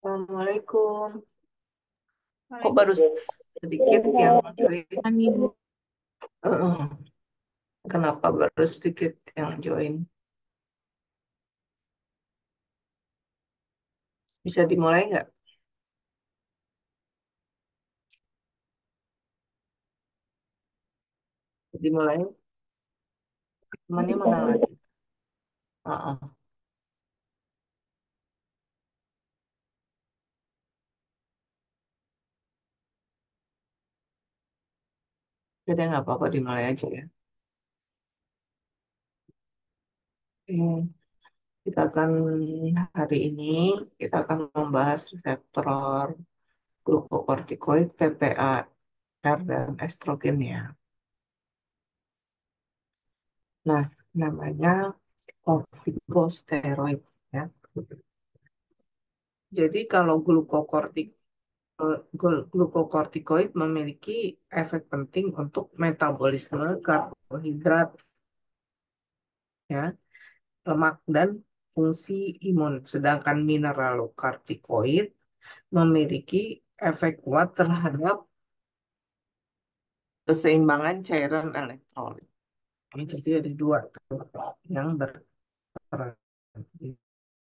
Assalamualaikum. Kok baru Waalaikumsalam sedikit yang join? nih Bu. Heeh. Kenapa baru sedikit yang join? Bisa dimulai nggak? Dimulai. Temannya mana lagi? Heeh. Jadi nggak apa-apa dimulai aja ya. Oke. Kita akan hari ini kita akan membahas reseptor glukokortikoid, PPAR dan estrogennya. Nah, namanya corticosteroid ya. Jadi kalau glukokortikoid memiliki efek penting untuk metabolisme karbohidrat, ya, lemak dan fungsi imun. Sedangkan mineralokortikoid memiliki efek kuat terhadap keseimbangan cairan elektrolit. Jadi ada dua tuh yang berperan.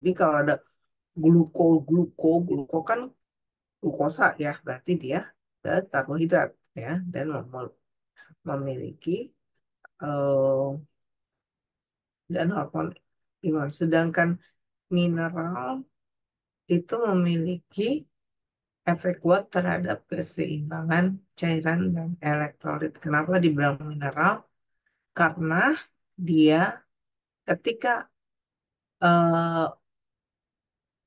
Jadi kalau ada gluko kan glukosa ya, berarti dia karbohidrat ya, dan memiliki eh, dan hormon imun. Sedangkan mineral itu memiliki efek kuat terhadap keseimbangan cairan dan elektrolit. Kenapa dibilang mineral? Karena dia ketika eh,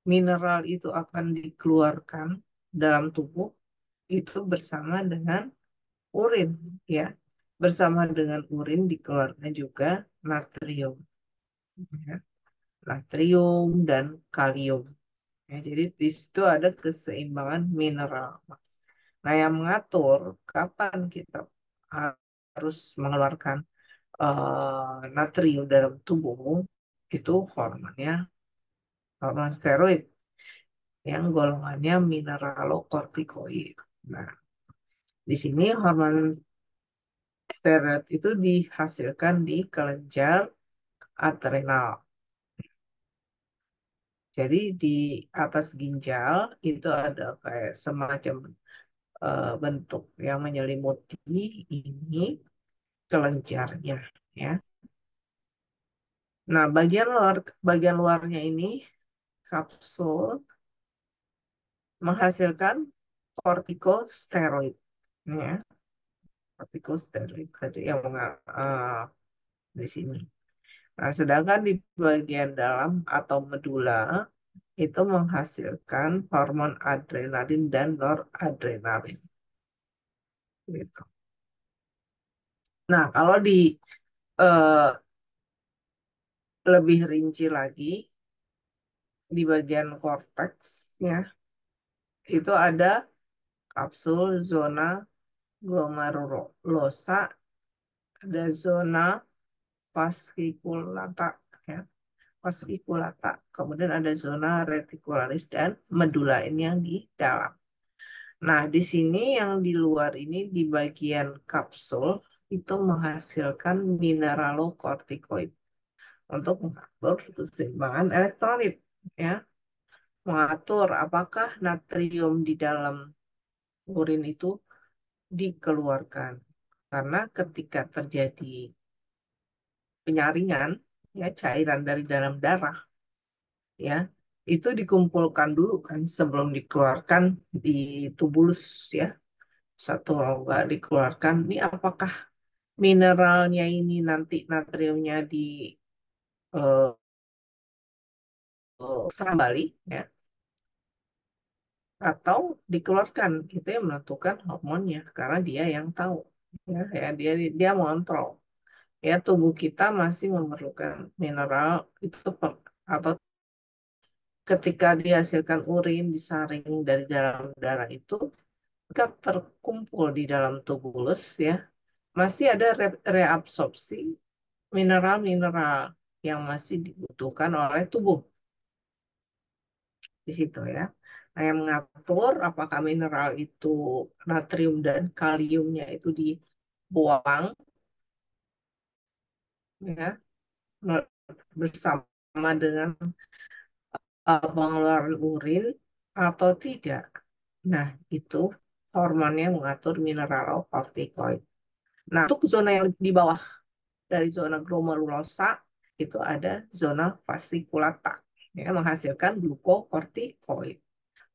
mineral itu akan dikeluarkan dalam tubuh itu bersama dengan urin, ya. Bersama dengan urin dikeluarkan juga natrium, ya. Natrium dan kalium. Ya, jadi di situ ada keseimbangan mineral. Nah, yang mengatur kapan kita harus mengeluarkan natrium dalam tubuh itu hormon steroid yang golongannya mineralokortikoid. Nah, di sini hormon steroid itu dihasilkan di kelenjar adrenal. Jadi di atas ginjal itu ada kayak semacam bentuk yang menyelimuti ini kelenjarnya, ya. Nah, bagian luarnya ini kapsul menghasilkan kortikosteroid, ya. Kortikosteroid tadi yang di sini. Nah, sedangkan di bagian dalam atau medula itu menghasilkan hormon adrenalin dan noradrenalin. Gitu. Nah, kalau eh, lebih rinci lagi di bagian korteksnya itu ada kapsul zona glomerulosa, ada zona fasciculata, ya, fasciculata. Kemudian ada zona reticularis dan medula ini yang di dalam. Nah, di sini yang di luar ini di bagian kapsul itu menghasilkan mineralokortikoid untuk mengatur keseimbangan elektrolit, ya, mengatur apakah natrium di dalam urin itu dikeluarkan. Karena ketika terjadi penyaringan, ya, cairan dari dalam darah, ya, itu dikumpulkan dulu kan sebelum dikeluarkan di tubulus, ya. Satu nggak dikeluarkan, ini apakah mineralnya ini nanti natriumnya di eh, serang balik, ya, atau dikeluarkan, itu yang menentukan hormonnya karena dia yang tahu, ya, dia mengontrol, ya. Tubuh kita masih memerlukan mineral itu atau ketika dihasilkan urin disaring dari dalam darah itu ketika terkumpul di dalam tubulus, ya, masih ada reabsorpsi mineral-mineral yang masih dibutuhkan oleh tubuh di situ, ya. Nah, yang mengatur apakah mineral itu natrium dan kaliumnya itu dibuang ya bersama dengan pengeluaran urin atau tidak. Nah, itu hormonnya mengatur mineral kortikoid. Nah, untuk zona yang di bawah dari zona glomerulosa itu ada zona fasciculata ya, menghasilkan glukokortikoid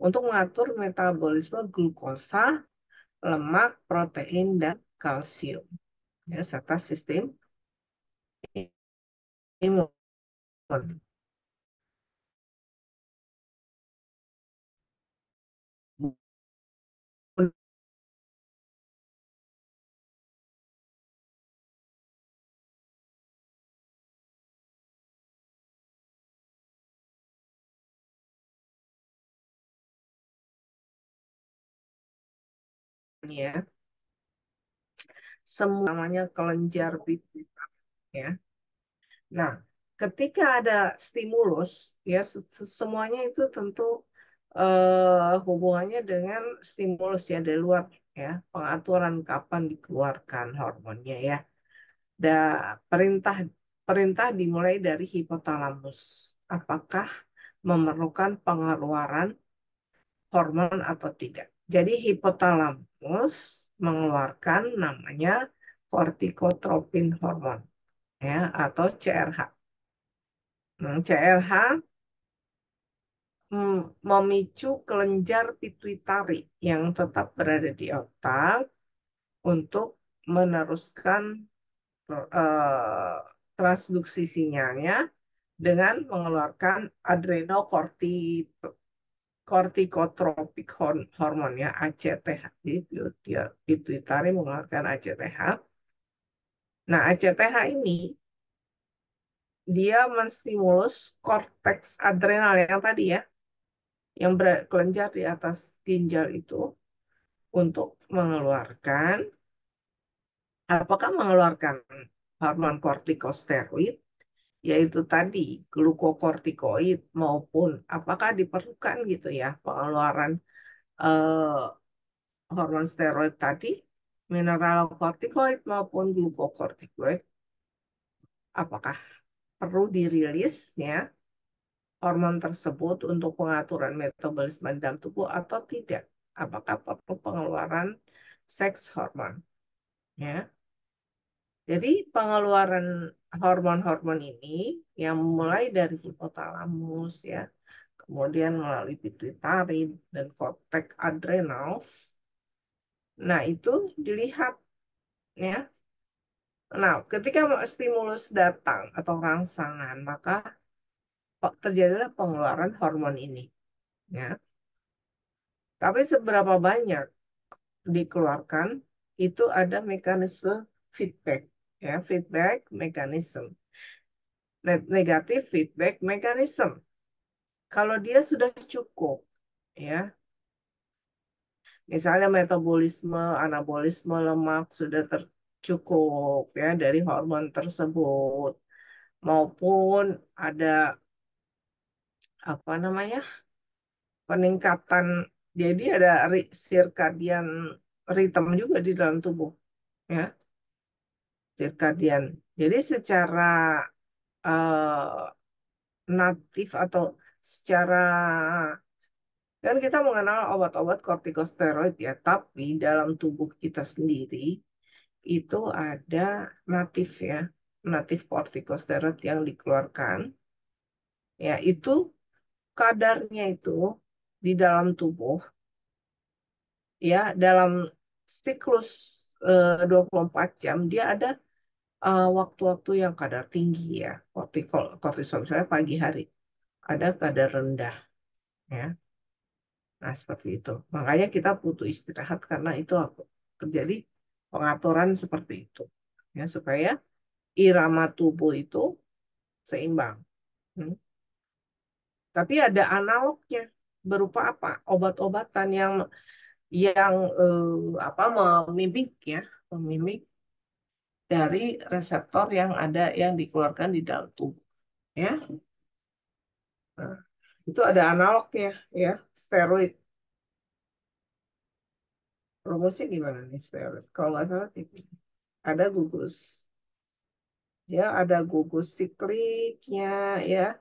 untuk mengatur metabolisme glukosa, lemak, protein, dan kalsium ya, serta sistem imun. Ya, semua namanya kelenjar pituitari ya. Nah, ketika ada stimulus, ya semuanya itu tentu hubungannya dengan stimulus ya dari luar ya, pengaturan kapan dikeluarkan hormonnya ya. Dan perintah perintah dimulai dari hipotalamus. Apakah memerlukan pengeluaran hormon atau tidak? Jadi hipotalamus mengeluarkan namanya kortikotropin hormon ya atau CRH. CRH memicu kelenjar pituitari yang tetap berada di otak untuk meneruskan eh, transduksi sinyalnya dengan mengeluarkan adrenokortikotropik hormon ya ACTH. Jadi pituitari mengeluarkan ACTH. Nah, ACTH ini dia menstimulus korteks adrenal yang tadi ya, yang kelenjar di atas ginjal itu untuk mengeluarkan, apakah mengeluarkan hormon kortikosteroid, yaitu tadi glukokortikoid, maupun apakah diperlukan gitu ya pengeluaran eh, hormon steroid tadi, mineral kortikoid maupun glukokortikoid, apakah perlu dirilis ya hormon tersebut untuk pengaturan metabolisme dalam tubuh atau tidak? Apakah perlu pengeluaran seks hormon? Ya, jadi pengeluaran hormon-hormon ini yang mulai dari hipotalamus ya, kemudian melalui pituitari dan korteks adrenal. Nah, itu dilihat ya. Nah, ketika stimulus datang atau rangsangan, maka terjadilah pengeluaran hormon ini ya. Tapi seberapa banyak dikeluarkan itu ada mekanisme feedback ya, feedback mechanism, negatif feedback mechanism. Kalau dia sudah cukup ya, misalnya metabolisme anabolisme lemak sudah tercukup ya dari hormon tersebut, maupun ada apa namanya peningkatan, jadi ada circadian rhythm juga di dalam tubuh ya, circadian. Jadi secara eh, natif atau secara, kan kita mengenal obat-obat kortikosteroid ya, tapi dalam tubuh kita sendiri itu ada natif ya, natif kortikosteroid yang dikeluarkan ya, itu kadarnya itu di dalam tubuh ya dalam siklus 24 jam dia ada waktu-waktu yang kadar tinggi ya, kortisol misalnya pagi hari ada kadar rendah ya. Nah, seperti itu. Makanya kita butuh istirahat karena itu terjadi pengaturan seperti itu. Ya, supaya irama tubuh itu seimbang. Hmm. Tapi ada analognya berupa apa? Obat-obatan yang apa memimik ya, memimik dari reseptor yang ada yang dikeluarkan di dalam tubuh. Ya. Nah, Itu ada analognya ya, steroid. Rumusnya gimana nih steroid? Kalau nggak salah itu ada gugus, ya ada gugus sikliknya, ya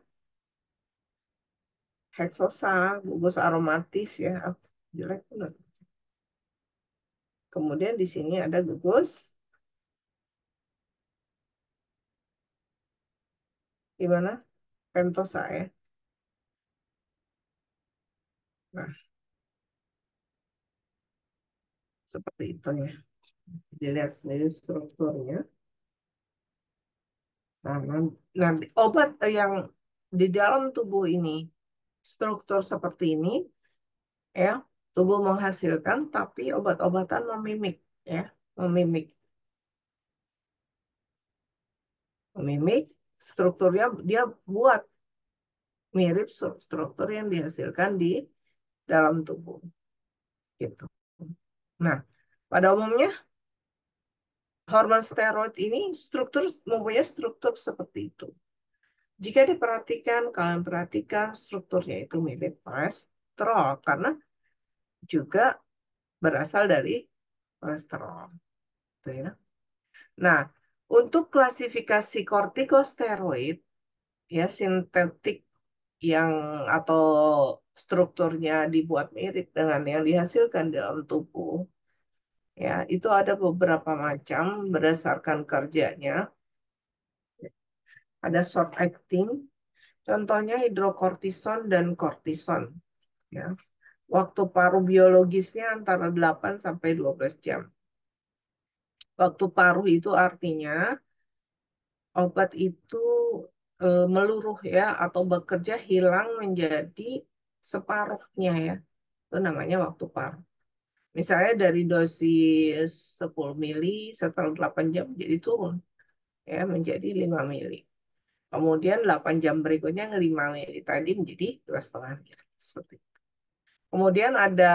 heksosa, gugus aromatis ya. Jelek bener. Kemudian di sini ada gugus gimana? Pentosa ya. Nah, seperti itu ya. Dilihat sendiri strukturnya. Nah, nanti obat yang di dalam tubuh ini struktur seperti ini ya, tubuh menghasilkan tapi obat-obatan memimik ya, memimik, memimik strukturnya dia buat mirip struktur yang dihasilkan di dalam tubuh gitu. Nah, pada umumnya hormon steroid ini mempunyai struktur seperti itu. Jika diperhatikan, kalian perhatikan strukturnya itu mirip kolesterol karena juga berasal dari kolesterol, gitu ya. Nah, untuk klasifikasi kortikosteroid ya sintetik yang atau strukturnya dibuat mirip dengan yang dihasilkan dalam tubuh, ya itu ada beberapa macam berdasarkan kerjanya. Ada short acting, contohnya hidrokortison dan kortison. Ya. Waktu paruh biologisnya antara 8 sampai 12 jam. Waktu paruh itu artinya obat itu meluruh ya atau bekerja hilang menjadi separuhnya ya. Itu namanya waktu paruh. Misalnya dari dosis 10 mili setelah 8 jam jadi turun ya menjadi 5 mili. Kemudian 8 jam berikutnya 5 mili tadi menjadi 2,5 mili. Seperti itu. Kemudian ada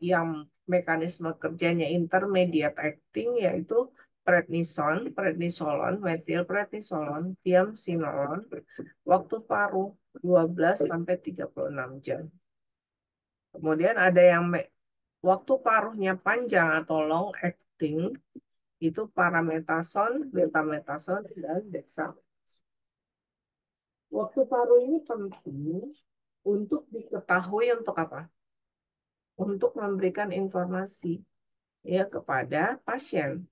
yang mekanisme kerjanya intermediate acting yaitu prednison, prednisolon, metilprednisolon, tiamsinolon, waktu paruh 12 sampai 36 jam. Kemudian ada yang waktu paruhnya panjang atau long acting itu parametason, betametason, dan dexamethasone. Waktu paruh ini penting untuk diketahui untuk apa? Untuk memberikan informasi ya kepada pasien.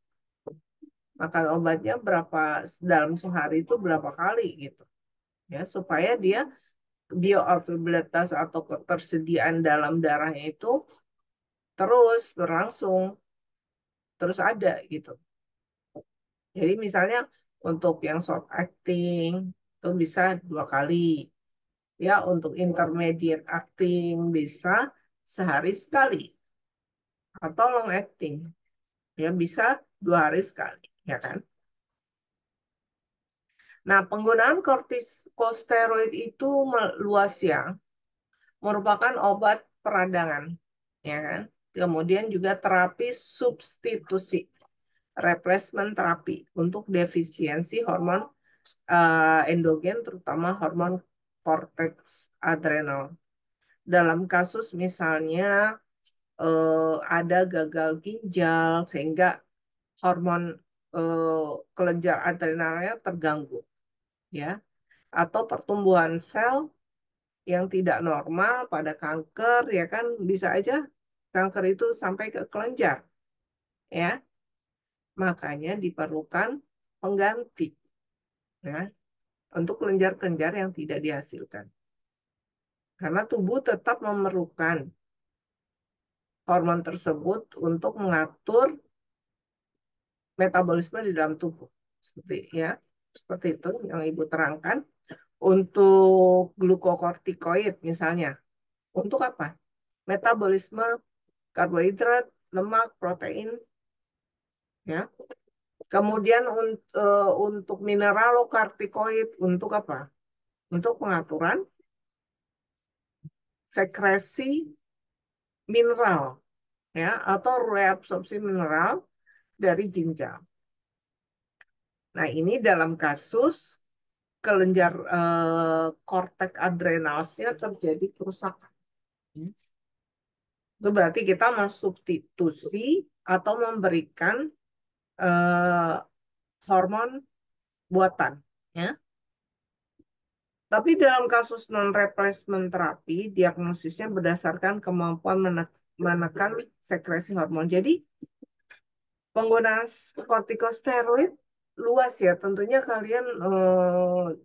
Makan obatnya berapa dalam sehari itu berapa kali gitu. Ya, supaya dia bioavailabilitas atau ketersediaan dalam darahnya itu terus berlangsung, terus ada gitu. Jadi misalnya untuk yang short acting itu bisa 2 kali. Ya, untuk intermediate acting bisa sehari sekali. Atau long acting ya bisa 2 hari sekali, ya kan? Nah, penggunaan kortikosteroid itu luas ya, merupakan obat peradangan, ya kan? Kemudian juga terapi substitusi, replacement terapi untuk defisiensi hormon endogen, terutama hormon korteks adrenal. Dalam kasus misalnya ada gagal ginjal sehingga hormon kelenjar adrenalnya terganggu, ya, atau pertumbuhan sel yang tidak normal pada kanker, ya kan bisa aja kanker itu sampai ke kelenjar, ya, makanya diperlukan pengganti, ya, untuk kelenjar-kelenjar yang tidak dihasilkan, karena tubuh tetap memerlukan hormon tersebut untuk mengatur metabolisme di dalam tubuh, seperti itu yang ibu terangkan. Untuk glukokortikoid misalnya, untuk apa? Metabolisme karbohidrat, lemak, protein, ya. Kemudian untuk mineralokortikoid untuk apa? Untuk pengaturan sekresi mineral, ya, atau reabsorpsi mineral dari ginjal. Nah, ini dalam kasus kelenjar korteks adrenalnya terjadi kerusakan. Itu berarti kita mensubstitusi atau memberikan eh, hormon buatan. Ya. Tapi dalam kasus non-replacement terapi, diagnosisnya berdasarkan kemampuan menekan sekresi hormon. Jadi penggunaan kortikosteroid luas ya. Tentunya kalian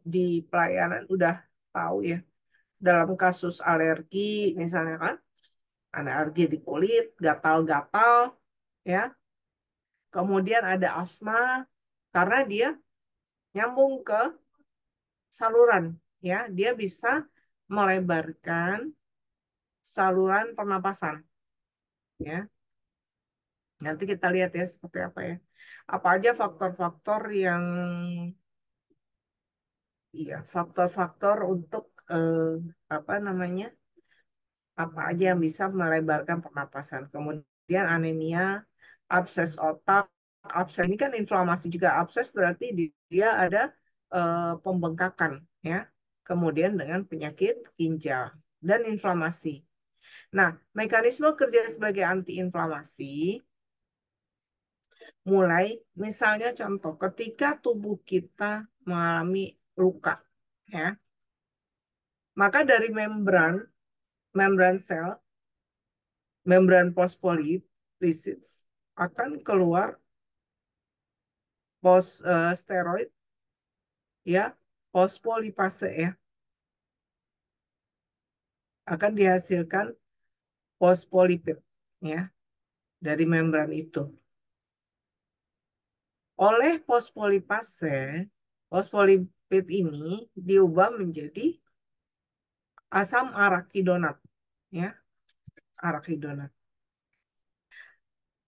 di pelayanan udah tahu ya. Dalam kasus alergi, misalnya kan, ada alergi di kulit, gatal-gatal, ya. Kemudian ada asma, karena dia nyambung ke saluran, ya. Dia bisa melebarkan saluran pernapasan, ya. Nanti kita lihat ya seperti apa ya. Apa aja faktor-faktor yang, iya, faktor-faktor untuk apa namanya, apa aja yang bisa melebarkan pernapasan. Kemudian anemia, abses otak, abses ini kan inflamasi juga. Abses berarti dia ada pembengkakan, ya. Kemudian dengan penyakit ginjal dan inflamasi. Nah, mekanisme kerja sebagai antiinflamasi mulai, misalnya contoh, ketika tubuh kita mengalami luka, ya, maka dari membran sel, membran fosfolipids akan keluar steroid, ya, fosfolipase, ya, akan dihasilkan fosfolipid, ya, dari membran itu. Oleh fosfolipase, fosfolipid ini diubah menjadi asam arakidonat, ya, arakidonat.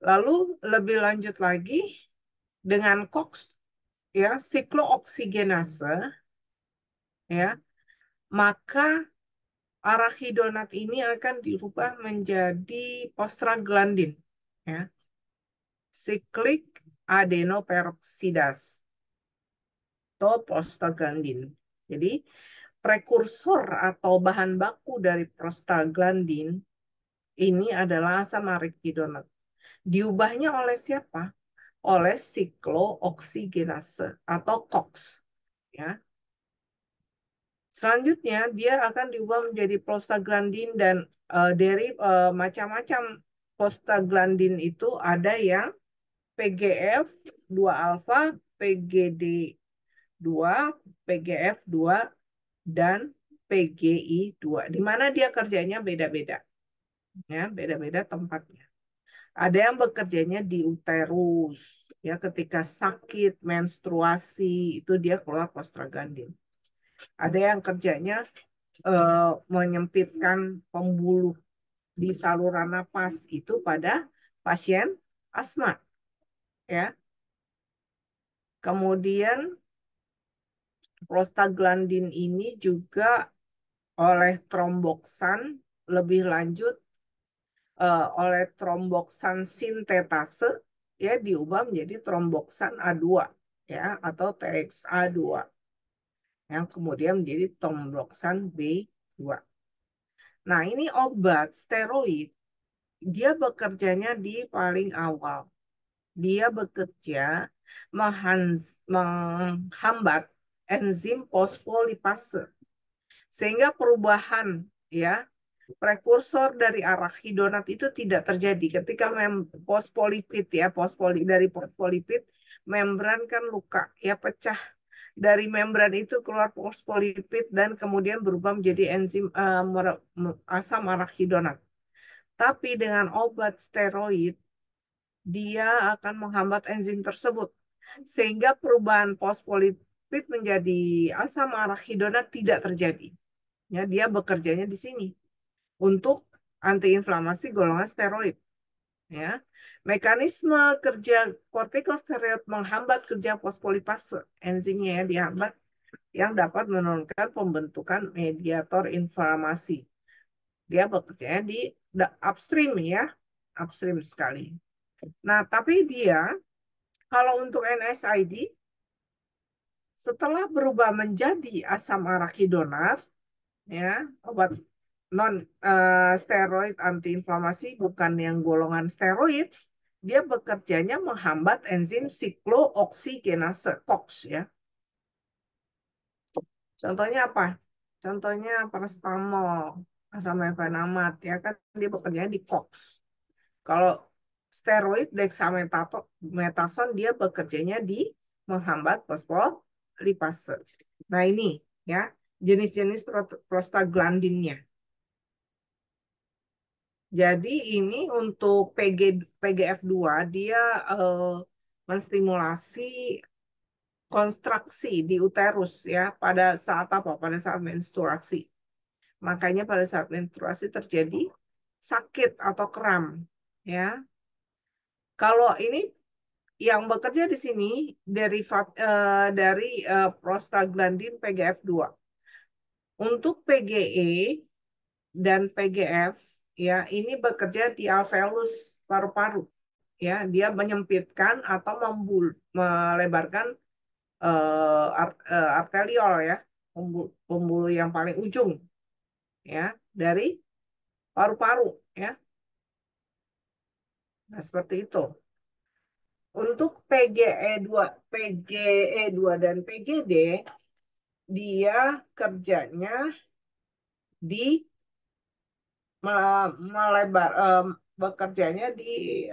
Lalu lebih lanjut lagi dengan COX, ya, siklooksigenase, ya, maka arachidonat ini akan dirubah menjadi prostaglandin, ya, cyclic adenoperoxidase atau prostaglandin. Jadi prekursor atau bahan baku dari prostaglandin ini adalah asam arachidonat. Diubahnya oleh siapa? Oleh siklooksigenase atau COX, ya. Selanjutnya dia akan diubah menjadi prostaglandin dan dari macam-macam prostaglandin itu ada yang PGF 2 alfa, PGD 2, PGF 2 dan PGI 2. Di mana dia kerjanya beda-beda, ya, beda-beda tempatnya. Ada yang bekerjanya di uterus, ya, ketika sakit menstruasi itu dia keluar prostaglandin. Ada yang kerjanya menyempitkan pembuluh di saluran napas itu pada pasien asma, ya. Kemudian prostaglandin ini juga oleh tromboksan, lebih lanjut oleh tromboksan sintetase, ya, diubah menjadi tromboksan A2, ya, atau TXA2 yang kemudian menjadi tromboksan B2. Nah, ini obat steroid, dia bekerjanya di paling awal. Dia bekerja menghambat enzim fosfolipase. Sehingga perubahan, ya, prekursor dari arachidonat itu tidak terjadi ketika fosfolipid, ya, dari fosfolipid membran kan luka, ya, pecah dari membran itu keluar fosfolipid dan kemudian berubah menjadi enzim asam arachidonat. Tapi dengan obat steroid dia akan menghambat enzim tersebut sehingga perubahan fosfolipid menjadi asam arachidonat tidak terjadi. Ya, dia bekerjanya di sini untuk antiinflamasi golongan steroid. Ya, mekanisme kerja kortikosteroid menghambat kerja fosfolipase, enzimnya, ya, dihambat, yang dapat menurunkan pembentukan mediator inflamasi. Dia bekerjanya di upstream, ya, upstream sekali. Nah, tapi dia kalau untuk NSAID Setelah berubah menjadi asam arakidonat, ya, obat non steroid antiinflamasi bukan yang golongan steroid, dia bekerjanya menghambat enzim siklooksigенase COX ya. Contohnya apa? Contohnya paracetamol, asam efenamat ya kan dia bekerja di COX. Kalau steroid dexamethasone dia bekerjanya di menghambat fosfolipase. Nah ini ya jenis-jenis prostaglandinnya. Jadi ini untuk PGF2 dia eh, menstimulasi kontraksi di uterus ya pada saat apa? Pada saat menstruasi. Makanya pada saat menstruasi terjadi sakit atau kram ya. Kalau ini yang bekerja di sini derivat dari prostaglandin PGF2. Untuk PGE dan PGF ya ini bekerja di alveolus paru-paru ya dia menyempitkan atau melebarkan arteriol ya pembuluh yang paling ujung ya dari paru-paru ya. Nah, seperti itu. Untuk PGE2 dan PGD dia kerjanya di melebar bekerjanya di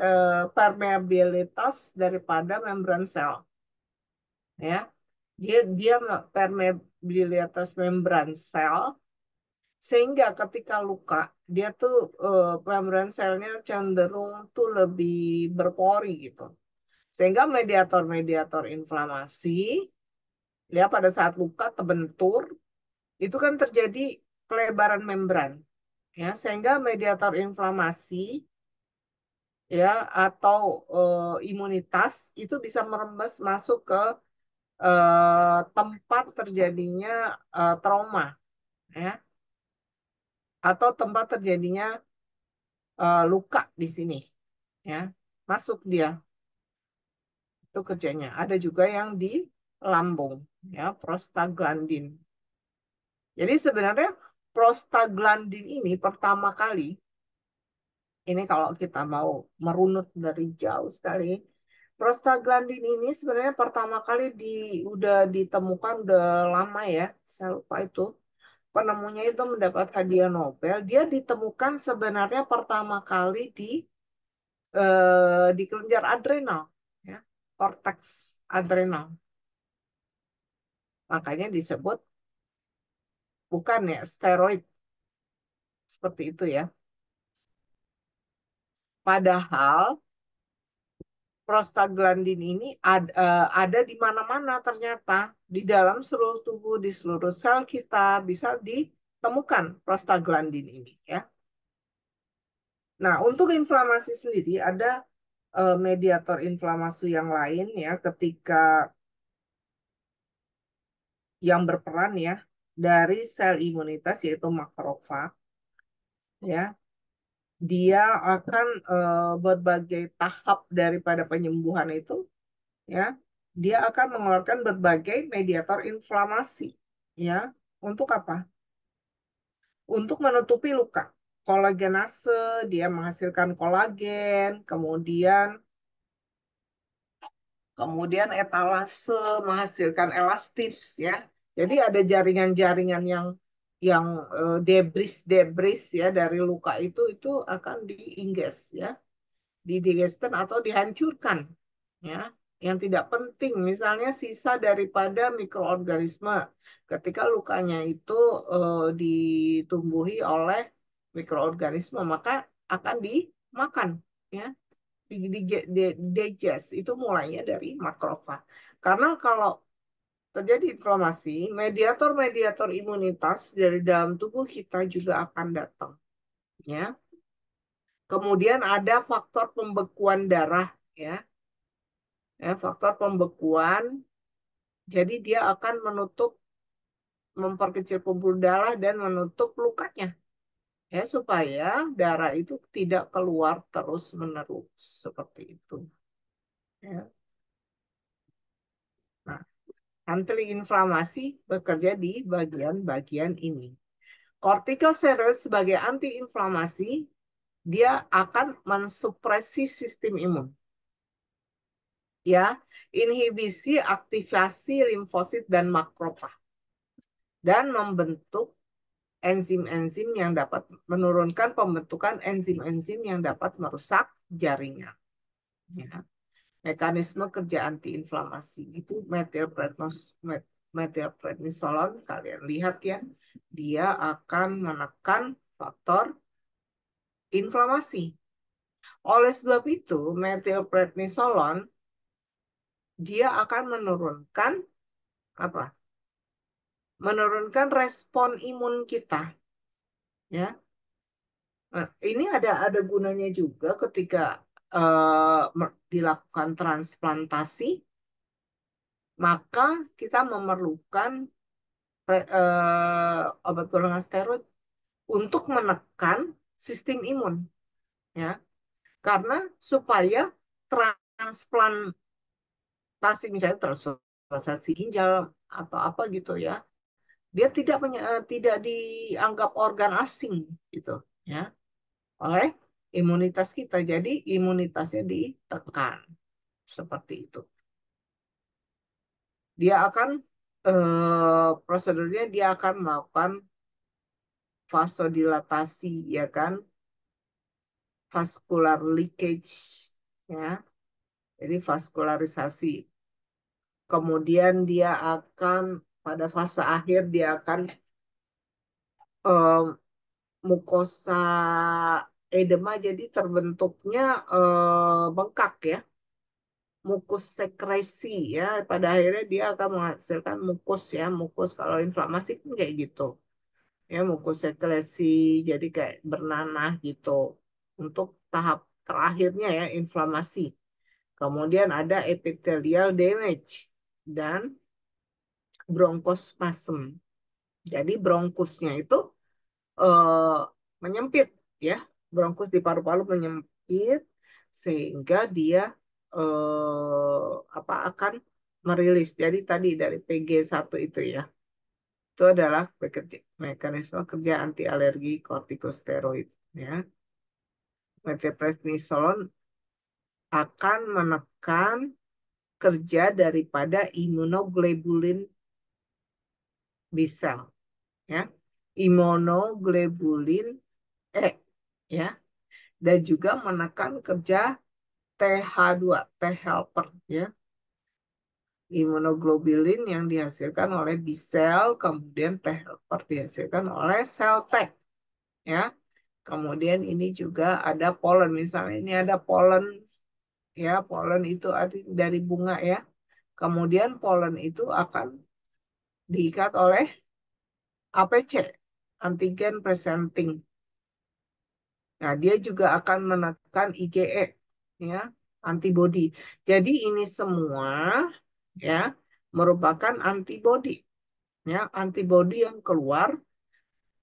permeabilitas daripada membran sel ya. Dia permeabilitas membran sel sehingga ketika luka dia tuh membran selnya cenderung tuh lebih berpori gitu. Sehingga mediator-mediator inflamasi ya pada saat luka terbentur itu kan terjadi pelebaran membran ya sehingga mediator inflamasi ya atau imunitas itu bisa merembes masuk ke tempat terjadinya trauma ya atau tempat terjadinya luka di sini ya masuk dia itu kerjanya ada juga yang di lambung ya prostaglandin jadi sebenarnya prostaglandin ini pertama kali ini kalau kita mau merunut dari jauh sekali prostaglandin ini sebenarnya pertama kali udah ditemukan udah lama ya saya lupa itu penemunya itu mendapat hadiah Nobel. Dia ditemukan sebenarnya pertama kali di kelenjar adrenal, ya, korteks adrenal. Makanya disebut bukan ya steroid seperti itu ya. Padahal prostaglandin ini ada di mana-mana ternyata di dalam seluruh tubuh, di seluruh sel kita bisa ditemukan prostaglandin ini ya. Nah, untuk inflamasi sendiri ada mediator inflamasi yang lain ya ketika yang berperan ya dari sel imunitas yaitu makrofag ya dia akan berbagai tahap daripada penyembuhan itu ya dia akan mengeluarkan berbagai mediator inflamasi ya untuk apa? Untuk menutupi luka. Kolagenase dia menghasilkan kolagen, kemudian etalase menghasilkan elastis ya. Jadi ada jaringan-jaringan yang debris-debris ya dari luka itu akan diingges ya, didigesten atau dihancurkan ya. Yang tidak penting misalnya sisa daripada mikroorganisme ketika lukanya itu ditumbuhi oleh mikroorganisme maka akan dimakan ya digest itu mulainya dari makrofag. Karena kalau terjadi inflamasi, mediator-mediator imunitas dari dalam tubuh kita juga akan datang. Ya. Kemudian ada faktor pembekuan darah, ya. Faktor pembekuan, jadi dia akan memperkecil pembuluh darah dan menutup lukanya, ya supaya darah itu tidak keluar terus-menerus seperti itu. Ya. Nah, Anti-inflamasi bekerja di bagian-bagian ini. Kortikosteroid sebagai anti-inflamasi, dia akan mensupresi sistem imun. Ya, inhibisi aktivasi limfosit dan makrofag dan membentuk enzim-enzim yang dapat menurunkan pembentukan enzim-enzim yang dapat merusak jaringan. Ya. Mekanisme kerja antiinflamasi itu metilprednisolon, kalian lihat ya, dia akan menekan faktor inflamasi. Oleh sebab itu, metilprednisolon dia akan menurunkan apa? Menurunkan respon imun kita, ya. Nah, ini ada gunanya juga ketika dilakukan transplantasi, maka kita memerlukan obat golongan steroid untuk menekan sistem imun, ya, karena supaya transplantasi, misalnya transplantasi ginjal atau apa gitu ya, dia tidak dianggap organ asing gitu, ya, oleh imunitas kita. Jadi imunitasnya ditekan seperti itu. Dia akan prosedurnya dia akan melakukan vasodilatasi, ya kan, vascular leakage, ya. Jadi vaskularisasi. Kemudian dia akan pada fase akhir dia akan eh, mukosa edema, jadi terbentuknya bengkak ya, mukus sekresi ya. Pada akhirnya dia akan menghasilkan mukus ya, mukus kalau inflamasi kan kayak gitu ya, mukus sekresi, jadi kayak bernanah gitu untuk tahap terakhirnya ya, inflamasi. Kemudian ada epithelial damage dan bronkospasm. Jadi bronkusnya itu eh, menyempit ya, bronkus di paru-paru menyempit sehingga dia apa akan merilis. Jadi tadi dari PG1 itu ya, itu adalah mekanisme kerja anti alergi kortikosteroid ya. Methylprednisolone akan menekan kerja daripada imunoglobulin B cell ya, imunoglobulin E ya, dan juga menekan kerja TH2, T helper ya, imunoglobulin yang dihasilkan oleh B cell, kemudian T helper dihasilkan oleh sel T ya. Kemudian ini juga ada polen, misalnya ini ada polen ya, polen itu dari bunga ya. Kemudian polen itu akan diikat oleh APC, antigen presenting. Nah, dia juga akan menekan IgE, ya, antibody. Jadi ini semua ya merupakan antibody, ya, antibody yang keluar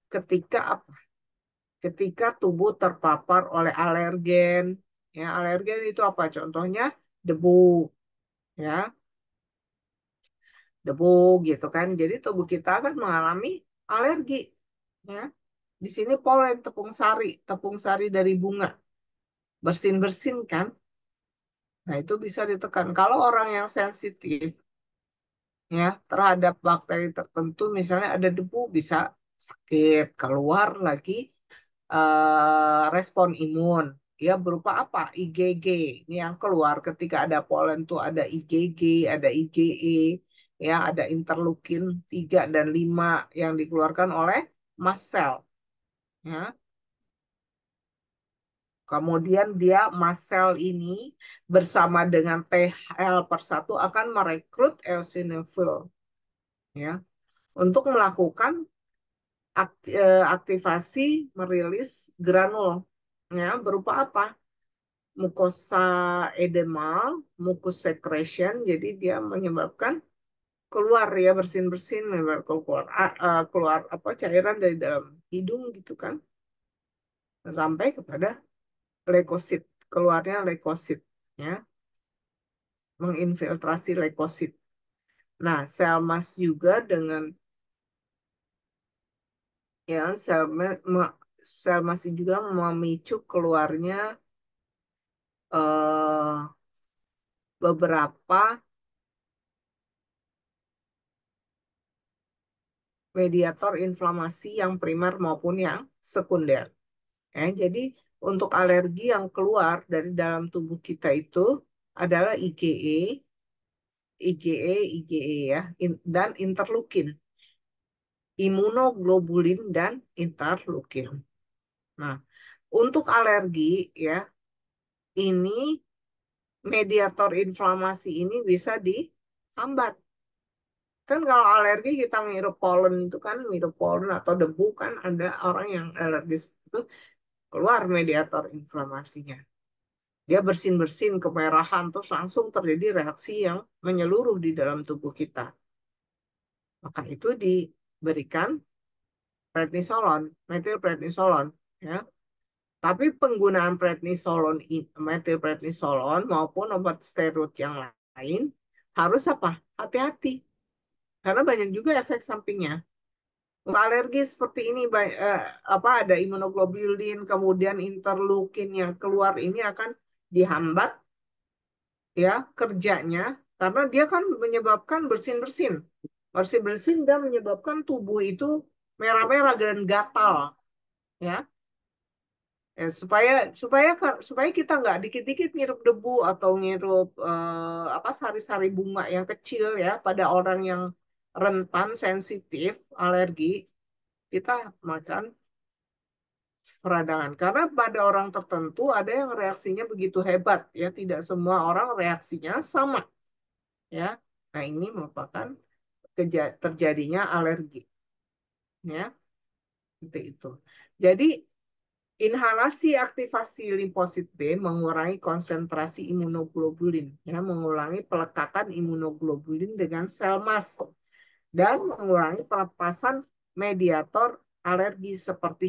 ketika apa? Ketika tubuh terpapar oleh alergen. Ya, alergen itu apa? Contohnya debu, ya, debu gitu kan. Jadi tubuh kita akan mengalami alergi, ya. Di sini polen tepung sari dari bunga, bersin-bersin kan. Nah, itu bisa ditekan. Kalau orang yang sensitif ya terhadap bakteri tertentu, misalnya ada debu, bisa sakit, keluar lagi respon imun. Ya berupa apa? IgG. Ini yang keluar ketika ada polen tuh ada IgG, ada IgE, ya ada interleukin 3 dan 5 yang dikeluarkan oleh mast cell. Ya. Kemudian dia mast cell ini bersama dengan T helper 1 akan merekrut eosinophil ya untuk melakukan aktivasi merilis granul ya berupa apa? Mukosa edema, mucus secretion. Jadi dia menyebabkan keluar ya bersin-bersin, keluar keluar apa cairan dari dalam hidung gitu kan, sampai kepada leukosit, keluarnya leukosit ya, menginfiltrasi leukosit. Nah, sel mas juga dengan ya sel mas juga memicu keluarnya eh, beberapa mediator inflamasi yang primer maupun yang sekunder. Jadi untuk alergi yang keluar dari dalam tubuh kita itu adalah IgE ya, dan interleukin, imunoglobulin dan interleukin. Nah, untuk alergi ya, ini mediator inflamasi ini bisa dihambat. Kan kalau alergi kita ngirup polen itu kan, ngirup polen atau debu kan ada orang yang alergis itu keluar mediator inflamasinya. Dia bersin-bersin kemerahan terus langsung terjadi reaksi yang menyeluruh di dalam tubuh kita. Maka itu diberikan prednisolon, metilprednisolon ya. Tapi penggunaan metilprednisolon maupun obat steroid yang lain harus apa? Hati-hati karena banyak juga efek sampingnya. Alergi seperti ini apa ada imunoglobulin kemudian interleukin yang keluar ini akan dihambat ya kerjanya karena dia kan menyebabkan bersin-bersin. Bersin-bersin dan menyebabkan tubuh itu merah-merah dan gatal ya. Supaya supaya supaya kita nggak dikit-dikit ngirup debu atau ngirup apa sari-sari bunga yang kecil ya pada orang yang rentan sensitif alergi kita makan peradangan karena pada orang tertentu ada yang reaksinya begitu hebat ya tidak semua orang reaksinya sama ya. Nah ini merupakan terjadinya alergi ya seperti itu. Jadi inhalasi aktivasi limfosit B mengurangi konsentrasi imunoglobulin, ya, mengurangi pelekatan imunoglobulin dengan sel mast dan mengurangi pelepasan mediator alergi seperti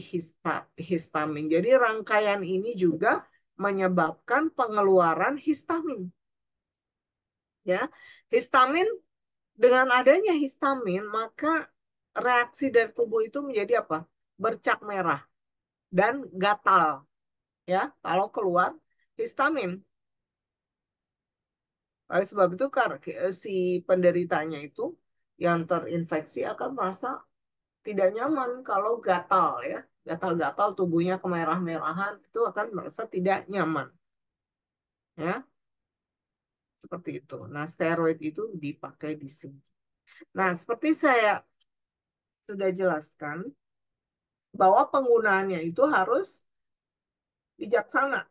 histamin. Jadi rangkaian ini juga menyebabkan pengeluaran histamin. Ya, histamin dengan adanya histamin maka reaksi dari tubuh itu menjadi apa? Bercak merah dan gatal ya kalau keluar histamin. Oleh sebab itu si penderitanya itu yang terinfeksi akan merasa tidak nyaman kalau gatal ya. Gatal-gatal tubuhnya kemerah-merahan itu akan merasa tidak nyaman ya, seperti itu. Nah, steroid itu dipakai di sini. Nah, seperti saya sudah jelaskan bahwa penggunaannya itu harus bijaksana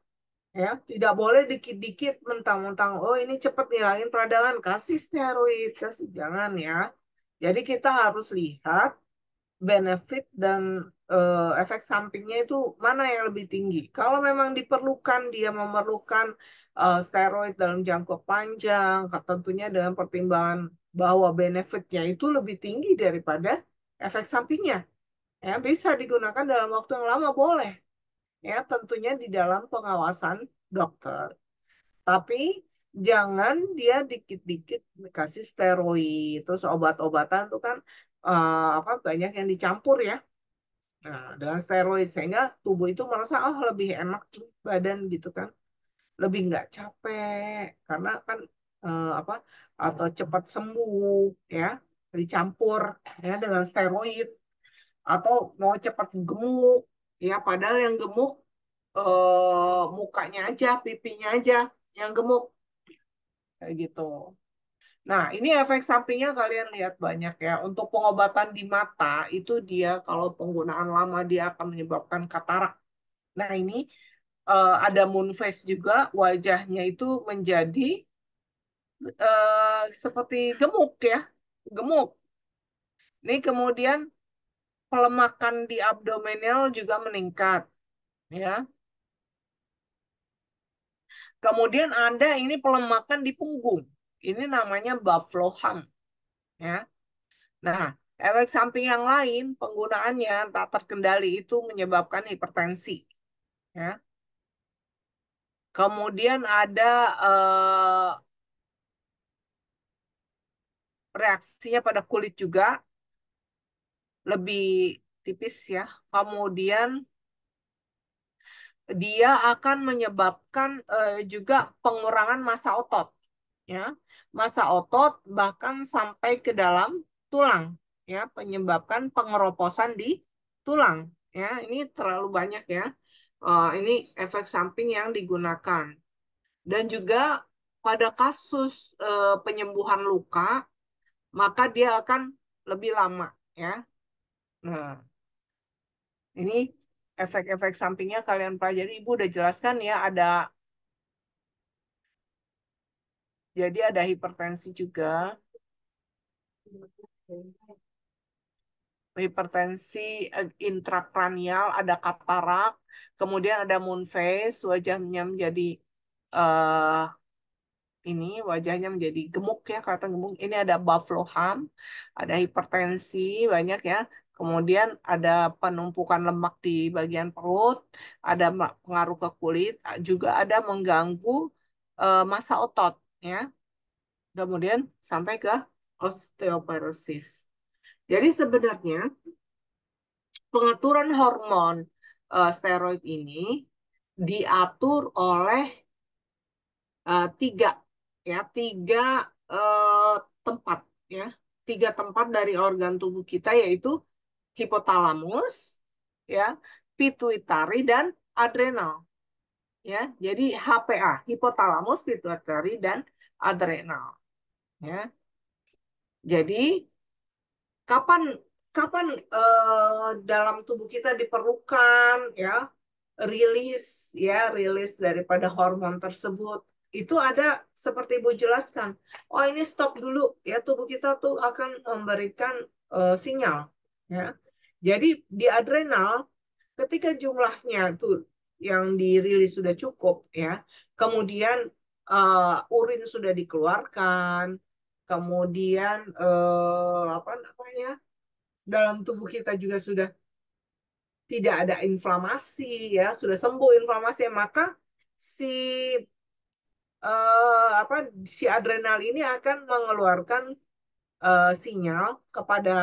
ya, tidak boleh dikit-dikit mentang-mentang oh ini cepat ngilangin peradangan kasih steroid kasih jangan ya. Jadi kita harus lihat benefit dan efek sampingnya itu mana yang lebih tinggi. Kalau memang diperlukan dia memerlukan steroid dalam jangka panjang tentunya dengan pertimbangan bahwa benefitnya itu lebih tinggi daripada efek sampingnya ya bisa digunakan dalam waktu yang lama boleh ya tentunya di dalam pengawasan dokter. Tapi jangan dia dikit-dikit kasih steroid, terus obat-obatan tuh kan apa banyak yang dicampur ya. Nah, dengan steroid sehingga tubuh itu merasa oh lebih enak badan gitu kan, lebih nggak capek karena kan apa atau cepat sembuh ya dicampur ya dengan steroid atau mau cepat gemuk ya padahal yang gemuk mukanya aja, pipinya aja yang gemuk kayak gitu. Nah, ini efek sampingnya kalian lihat banyak ya. Untuk pengobatan di mata itu dia kalau penggunaan lama dia akan menyebabkan katarak. Nah, ini ada moon face juga wajahnya itu menjadi seperti gemuk ya, gemuk. Ini kemudian pelemakan di abdominal juga meningkat ya. Kemudian ada ini pelemakan di punggung. Ini namanya buffalo hump ya. Nah, efek samping yang lain penggunaannya tak terkendali itu menyebabkan hipertensi ya. Kemudian ada reaksinya pada kulit juga lebih tipis ya. Kemudian dia akan menyebabkan juga pengurangan massa otot ya. Massa otot bahkan sampai ke dalam tulang ya, menyebabkan pengeroposan di tulang ya. Ini terlalu banyak ya. Ini efek samping yang digunakan. Dan juga pada kasus penyembuhan luka, maka dia akan lebih lama ya. Nah, ini efek-efek sampingnya kalian pelajari. Ibu udah jelaskan ya, jadi ada hipertensi juga, hipertensi intrakranial, ada katarak, kemudian ada moon face, wajahnya menjadi eh, ini wajahnya menjadi gemuk ya, kelihatan gemuk. Ini ada buffalo hump, ada hipertensi banyak ya. Kemudian ada penumpukan lemak di bagian perut, ada pengaruh ke kulit, juga ada mengganggu massa otot ya. Kemudian sampai ke osteoporosis. Jadi sebenarnya pengaturan hormon steroid ini diatur oleh tiga ya, eh, tempat ya, tiga tempat dari organ tubuh kita yaitu hipotalamus ya, pituitari dan adrenal ya. Jadi HPA, hipotalamus, pituitari dan adrenal ya. Jadi kapan kapan dalam tubuh kita diperlukan ya rilis rilis daripada hormon tersebut itu ada seperti Ibu jelaskan. Oh ini stop dulu ya, tubuh kita tuh akan memberikan sinyal ya. Jadi di adrenal ketika jumlahnya tuh yang dirilis sudah cukup ya, kemudian urin sudah dikeluarkan, kemudian apa namanya, dalam tubuh kita juga sudah tidak ada inflamasi ya, sudah sembuh inflamasi, maka si apa si adrenal ini akan mengeluarkan sinyal kepada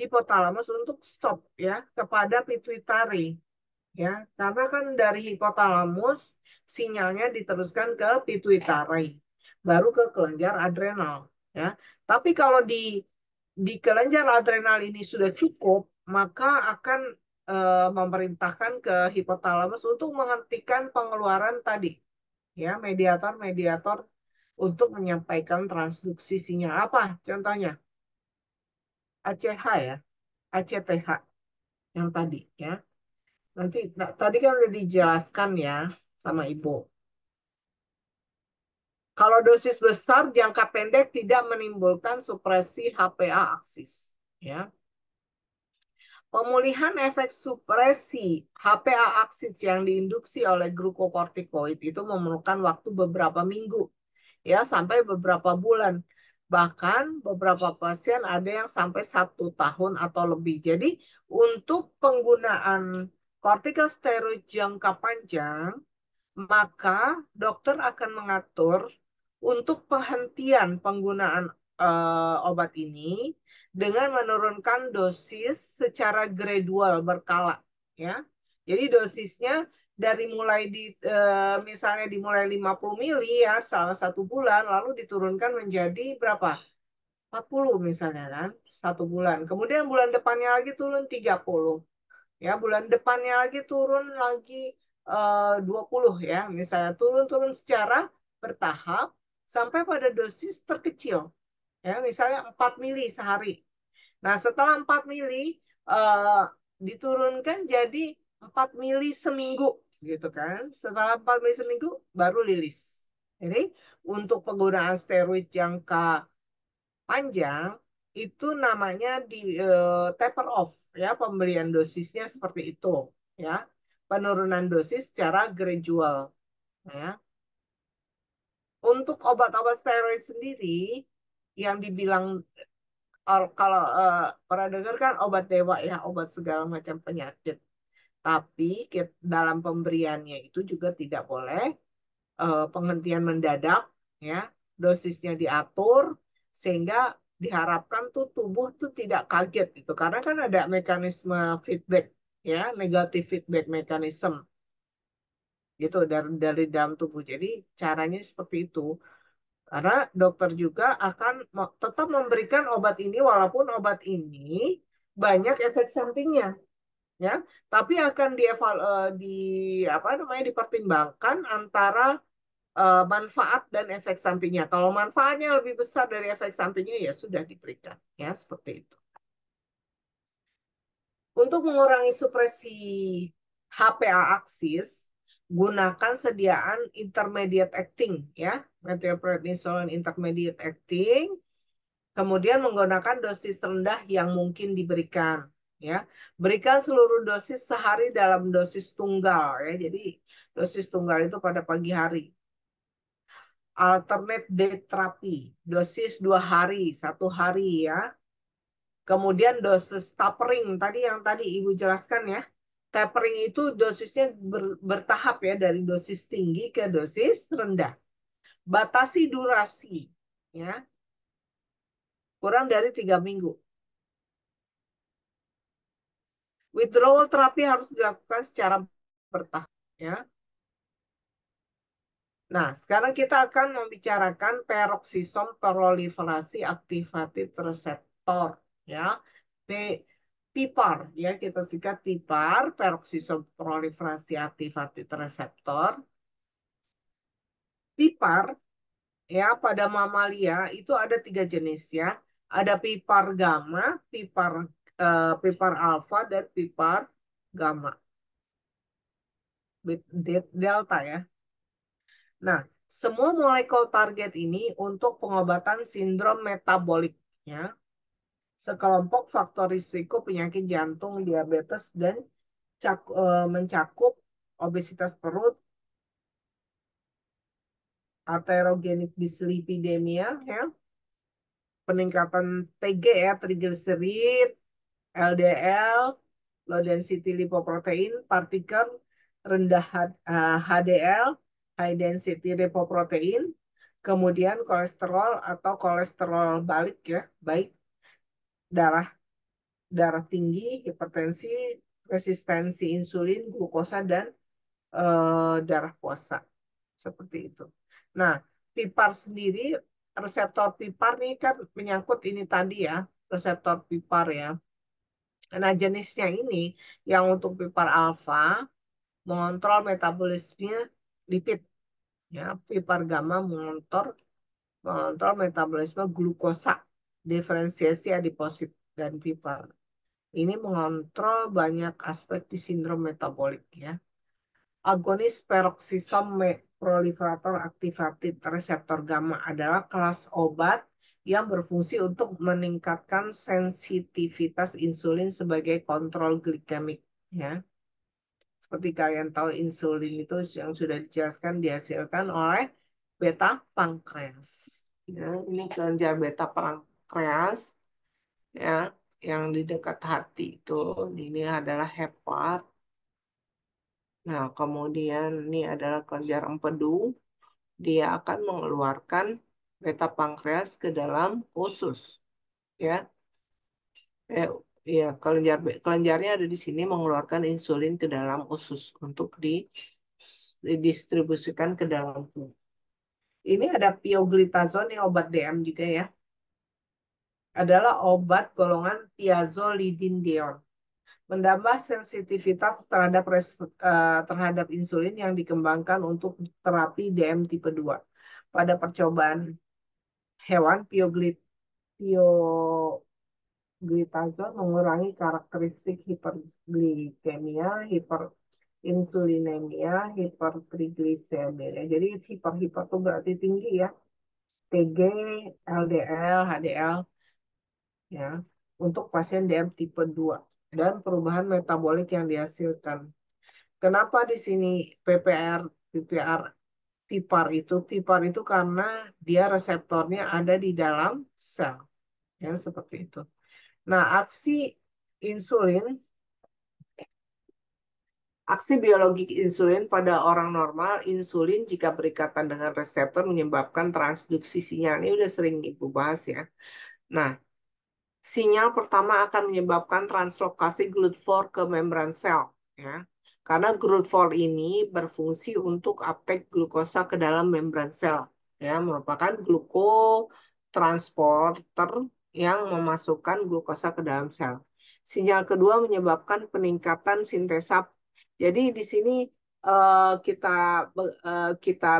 hipotalamus untuk stop ya, kepada pituitari ya, karena kan dari hipotalamus sinyalnya diteruskan ke pituitari baru ke kelenjar adrenal ya. Tapi kalau di kelenjar adrenal ini sudah cukup, maka akan memerintahkan ke hipotalamus untuk menghentikan pengeluaran tadi ya, mediator-mediator untuk menyampaikan transduksi sinyal. Apa contohnya? ACH ya, ACTH yang tadi ya. Nanti tadi kan udah dijelaskan ya sama Ibu. Kalau dosis besar jangka pendek tidak menimbulkan supresi HPA aksis ya. Pemulihan efek supresi HPA aksis yang diinduksi oleh glukokortikoid itu memerlukan waktu beberapa minggu ya sampai beberapa bulan. Bahkan beberapa pasien ada yang sampai 1 tahun atau lebih. Jadi untuk penggunaan kortikosteroid jangka panjang, maka dokter akan mengatur untuk penghentian penggunaan obat ini dengan menurunkan dosis secara gradual berkala ya. Jadi dosisnya dari mulai misalnya dimulai 50 mili ya selama 1 bulan, lalu diturunkan menjadi berapa? 40 misalnya kan, 1 bulan. Kemudian bulan depannya lagi turun 30 ya, bulan depannya lagi turun lagi 20 ya, misalnya turun-turun secara bertahap sampai pada dosis terkecil ya, misalnya 4 mili sehari. Nah setelah 4 mili eh, diturunkan jadi 4 mili seminggu gitu kan, setelah 4 mili seminggu baru rilis. Jadi untuk penggunaan steroid jangka panjang itu namanya di taper off ya, pemberian dosisnya seperti itu ya, penurunan dosis secara gradual ya. Untuk obat-obat steroid sendiri yang dibilang kalau pernah dengar kan obat dewa ya, obat segala macam penyakit, tapi dalam pemberiannya itu juga tidak boleh penghentian mendadak ya, dosisnya diatur sehingga diharapkan tuh tubuh tuh tidak kaget gitu karena kan ada mekanisme feedback ya, negatif feedback mechanism gitu dari dalam tubuh. Jadi caranya seperti itu. Karena dokter juga akan tetap memberikan obat ini walaupun obat ini banyak efek sampingnya ya, tapi akan di apa namanya dipertimbangkan antara manfaat dan efek sampingnya. Kalau manfaatnya lebih besar dari efek sampingnya ya sudah diberikan ya seperti itu. Untuk mengurangi supresi HPA aksis, gunakan sediaan intermediate acting ya, methylprednisolone intermediate acting, kemudian menggunakan dosis rendah yang mungkin diberikan ya. Berikan seluruh dosis sehari dalam dosis tunggal ya. Jadi dosis tunggal itu pada pagi hari. Alternate day therapy, dosis 2 hari, 1 hari ya. Kemudian dosis tapering, tadi yang tadi Ibu jelaskan ya. Tapering itu dosisnya bertahap ya, dari dosis tinggi ke dosis rendah. Batasi durasi, ya, kurang dari 3 minggu. Withdrawal terapi harus dilakukan secara bertahap. Ya. Nah, sekarang kita akan membicarakan peroksisom proliferasi aktivated reseptor. Ya. PIPAR, ya kita singkat PIPAR, peroksisom proliferasi aktivated reseptor. PIPAR ya pada mamalia itu ada 3 jenis ya. Ada pipar gamma, pipar alfa dan pipar gamma delta ya. Nah, semua molekul target ini untuk pengobatan sindrom metabolik ya. Sekelompok faktor risiko penyakit jantung, diabetes dan mencakup obesitas perut, aterogenik dislipidemia ya, peningkatan TG ya, trigliserid, LDL, low density lipoprotein, partikel rendah HDL, high density lipoprotein, kemudian kolesterol atau kolesterol balik ya, baik darah darah tinggi, hipertensi, resistensi insulin, glukosa dan darah puasa seperti itu. Nah, PIPAR sendiri, reseptor PIPAR nih kan menyangkut ini tadi ya, reseptor PIPAR ya. Nah, jenisnya ini yang untuk PIPAR alfa mengontrol metabolisme lipid, ya. PIPAR gamma mengontrol metabolisme glukosa, diferensiasi adiposit, dan PIPAR ini mengontrol banyak aspek di sindrom metabolik ya. Agonis peroksisom proliferator aktivated reseptor gamma adalah kelas obat yang berfungsi untuk meningkatkan sensitivitas insulin sebagai kontrol glikemik ya. Seperti kalian tahu insulin itu yang sudah dijelaskan dihasilkan oleh beta pankreas. Ya, ini kelenjar beta pankreas ya, yang di dekat hati itu ini adalah hepat. Nah, kemudian ini adalah kelenjar empedu. Dia akan mengeluarkan beta pankreas ke dalam usus. Ya, eh, ya kelenjarnya ada di sini mengeluarkan insulin ke dalam usus untuk didistribusikan ke dalam tubuh. Ini ada pioglitazone, yang obat DM juga ya. Adalah obat golongan thiazolidinediol. Menambah sensitivitas terhadap insulin yang dikembangkan untuk terapi DM tipe 2. Pada percobaan hewan, pioglitazone mengurangi karakteristik hiperglikemia, hiperinsulinemia, hipertriglisemia. Jadi hiper itu berarti tinggi ya. TG, LDL, HDL ya, untuk pasien DM tipe 2 dan perubahan metabolik yang dihasilkan. Kenapa di sini PIPAR itu karena dia reseptornya ada di dalam sel, ya seperti itu. Nah, aksi insulin Aksi biologi insulin pada orang normal, insulin jika berikatan dengan reseptor menyebabkan transduksi sinyal. Ini udah sering Ibu bahas ya. Nah, sinyal pertama akan menyebabkan translokasi GLUT4 ke membran sel, ya. Karena GLUT4 ini berfungsi untuk uptake glukosa ke dalam membran sel, ya, merupakan glukotransporter yang memasukkan glukosa ke dalam sel. Sinyal kedua menyebabkan peningkatan sintesa. Jadi di sini kita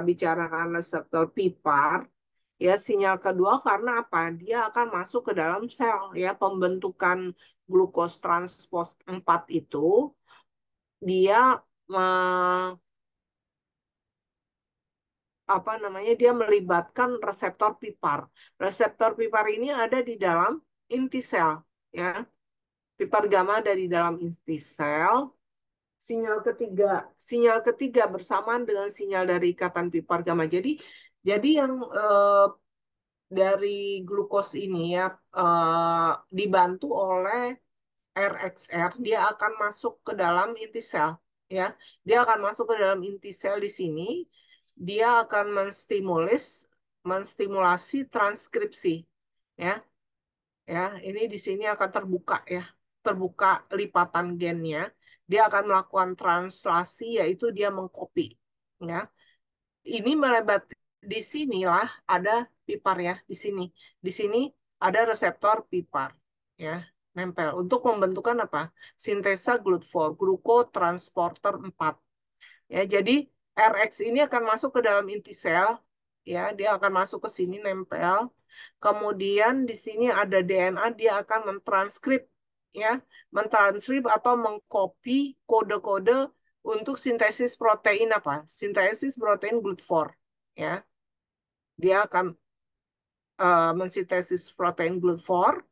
bicarakan reseptor PPAR. Ya, sinyal kedua karena apa? Dia akan masuk ke dalam sel, ya, pembentukan glukos transpos 4 itu dia apa namanya? Dia melibatkan reseptor PPAR. Reseptor PPAR ini ada di dalam inti sel, ya. PPAR gamma ada di dalam inti sel. Sinyal ketiga bersamaan dengan sinyal dari ikatan PPAR gamma. Jadi yang dari glukos ini ya dibantu oleh RXR, dia akan masuk ke dalam inti sel, ya. Dia akan masuk ke dalam inti sel di sini. Dia akan menstimulasi transkripsi, ya. Ya, ini di sini akan terbuka ya. Terbuka lipatan gennya. Dia akan melakukan translasi, yaitu dia mengcopy, ya. Ini melebat di sinilah ada pipar ya, di sini. Di sini ada reseptor pipar, ya, nempel untuk membentukkan apa? Sintesa GLUT4, glukotransporter 4. Ya, jadi RX ini akan masuk ke dalam inti sel, ya, dia akan masuk ke sini nempel. Kemudian di sini ada DNA, dia akan mentranskrip, ya, mentranskrip atau mengcopy kode-kode untuk sintesis protein apa? Sintesis protein GLUT4, ya. Dia akan mensintesis protein GLUT4,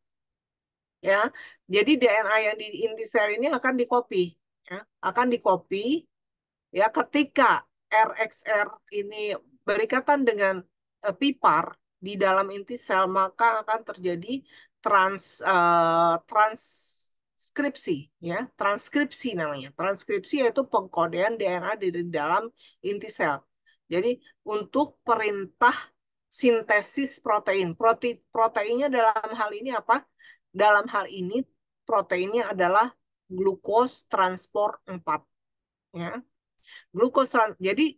ya. Jadi DNA yang di inti sel ini akan dicopy, ya, akan dicopy. Ya, ketika RXR ini berikatan dengan pipar di dalam inti sel, maka akan terjadi transkripsi, ya, transkripsi namanya. Transkripsi yaitu pengkodean DNA di dalam inti sel. Jadi untuk perintah sintesis protein. Proteinnya dalam hal ini apa? Dalam hal ini proteinnya adalah glukos transport 4, ya. Jadi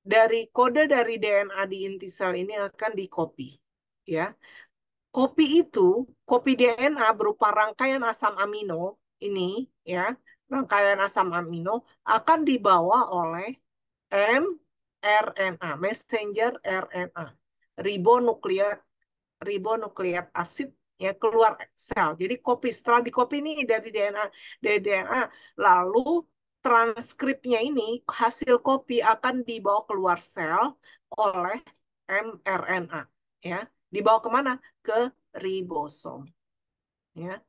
dari kode dari DNA di inti sel ini akan di-copy, ya. Copy itu, copy DNA berupa rangkaian asam amino ini, ya, rangkaian asam amino akan dibawa oleh mRNA, messenger RNA, ribonukleat ribonukleat asid, ya, keluar sel. Jadi copy, setelah di copy ini dari DNA, lalu transkripnya ini hasil copy akan dibawa keluar sel oleh mRNA, ya. Dibawa kemana? Ke ribosom, ya.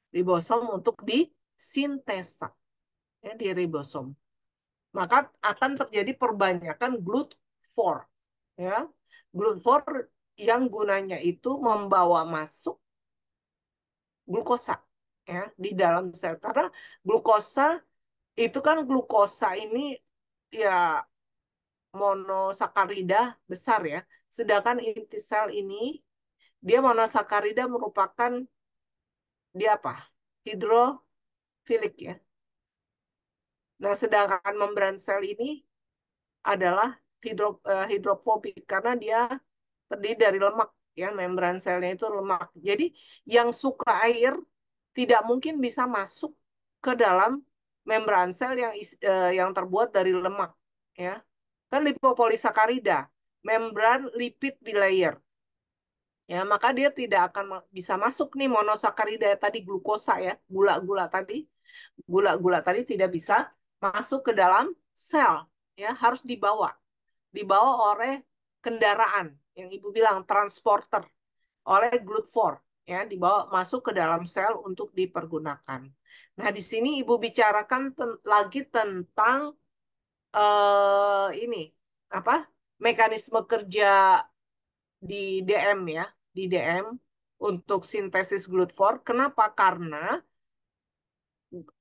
Ribosom untuk disintesa, ya, di ribosom. Maka akan terjadi perbanyakan GLUT4, ya. GLUT4 yang gunanya itu membawa masuk glukosa, ya, di dalam sel. Karena glukosa itu kan, glukosa ini ya monosakarida besar, ya. Sedangkan inti sel ini dia monosakarida merupakan dia apa? Hidrofilik, ya. Nah, sedangkan membran sel ini adalah hidrofobik karena dia terdiri dari lemak, ya, membran selnya itu lemak. Jadi yang suka air tidak mungkin bisa masuk ke dalam membran sel yang terbuat dari lemak, ya. Kan lipopolisakarida, membran lipid bilayer. Ya, maka dia tidak akan bisa masuk nih monosakarida tadi, glukosa, ya, gula-gula tadi. Gula-gula tadi tidak bisa masuk ke dalam sel, ya, harus dibawa oleh kendaraan yang Ibu bilang transporter, oleh GLUT4, ya, dibawa masuk ke dalam sel untuk dipergunakan. Nah, di sini Ibu bicarakan lagi tentang ini apa? Mekanisme kerja di DM, ya, di DM untuk sintesis GLUT4. Kenapa? Karena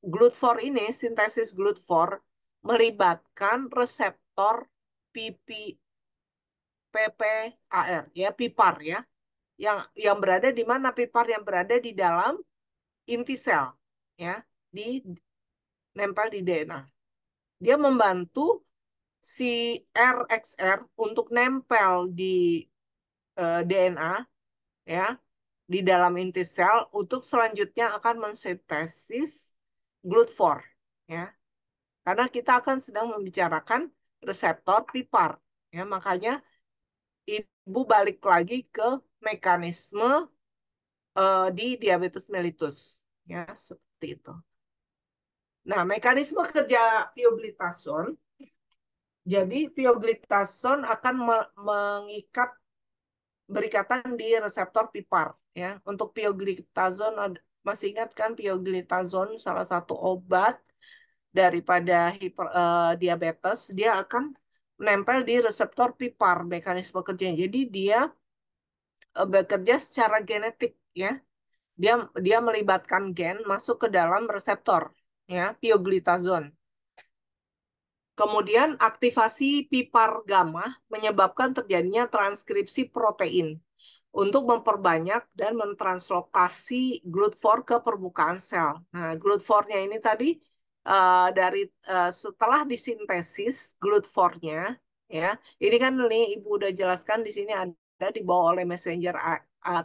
GLUT4 ini, sintesis GLUT4 melibatkan reseptor PPAR ya, PIPAR ya. Yang berada di mana PIPAR yang berada di dalam inti sel ya, di nempel di DNA. Dia membantu si RXR untuk nempel di DNA ya, di dalam inti sel untuk selanjutnya akan mensintesis GLUT4 ya. Karena kita akan sedang membicarakan reseptor PIPAR ya, makanya ibu balik lagi ke mekanisme di diabetes mellitus ya, seperti itu. Nah, mekanisme kerja pioglitason, jadi pioglitason akan mengikat berikatan di reseptor PIPAR ya. Untuk pioglitazon, masih ingat kan pioglitazon salah satu obat daripada diabetes, dia akan menempel di reseptor PIPAR mekanisme kerjanya. Jadi dia bekerja secara genetik ya. Dia dia melibatkan gen masuk ke dalam reseptor ya, pioglitazon. Kemudian aktivasi PIPAR gamma menyebabkan terjadinya transkripsi protein untuk memperbanyak dan mentranslokasi GLUT4 ke permukaan sel. Nah, GLUT4-nya ini tadi setelah disintesis GLUT4-nya ya. Ini kan nih Ibu udah jelaskan di sini ada dibawa oleh messenger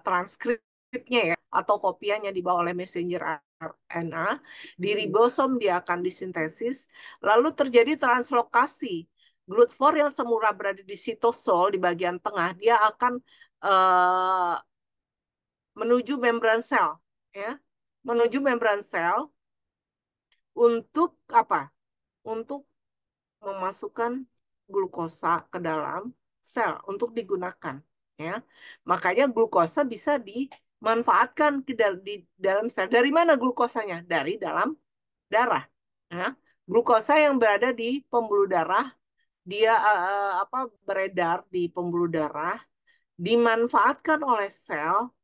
transkripnya ya, atau kopiannya dibawa oleh messenger RNA. Di ribosom dia akan disintesis, lalu terjadi translokasi. GLUT4 yang semula berada di sitosol di bagian tengah, dia akan uh, menuju membran sel, ya, menuju membran sel untuk apa? Untuk memasukkan glukosa ke dalam sel untuk digunakan, ya. Makanya glukosa bisa dimanfaatkan di dalam sel. Dari mana glukosanya? Dari dalam darah, ya. Glukosa yang berada di pembuluh darah, dia beredar di pembuluh darah, dimanfaatkan oleh sel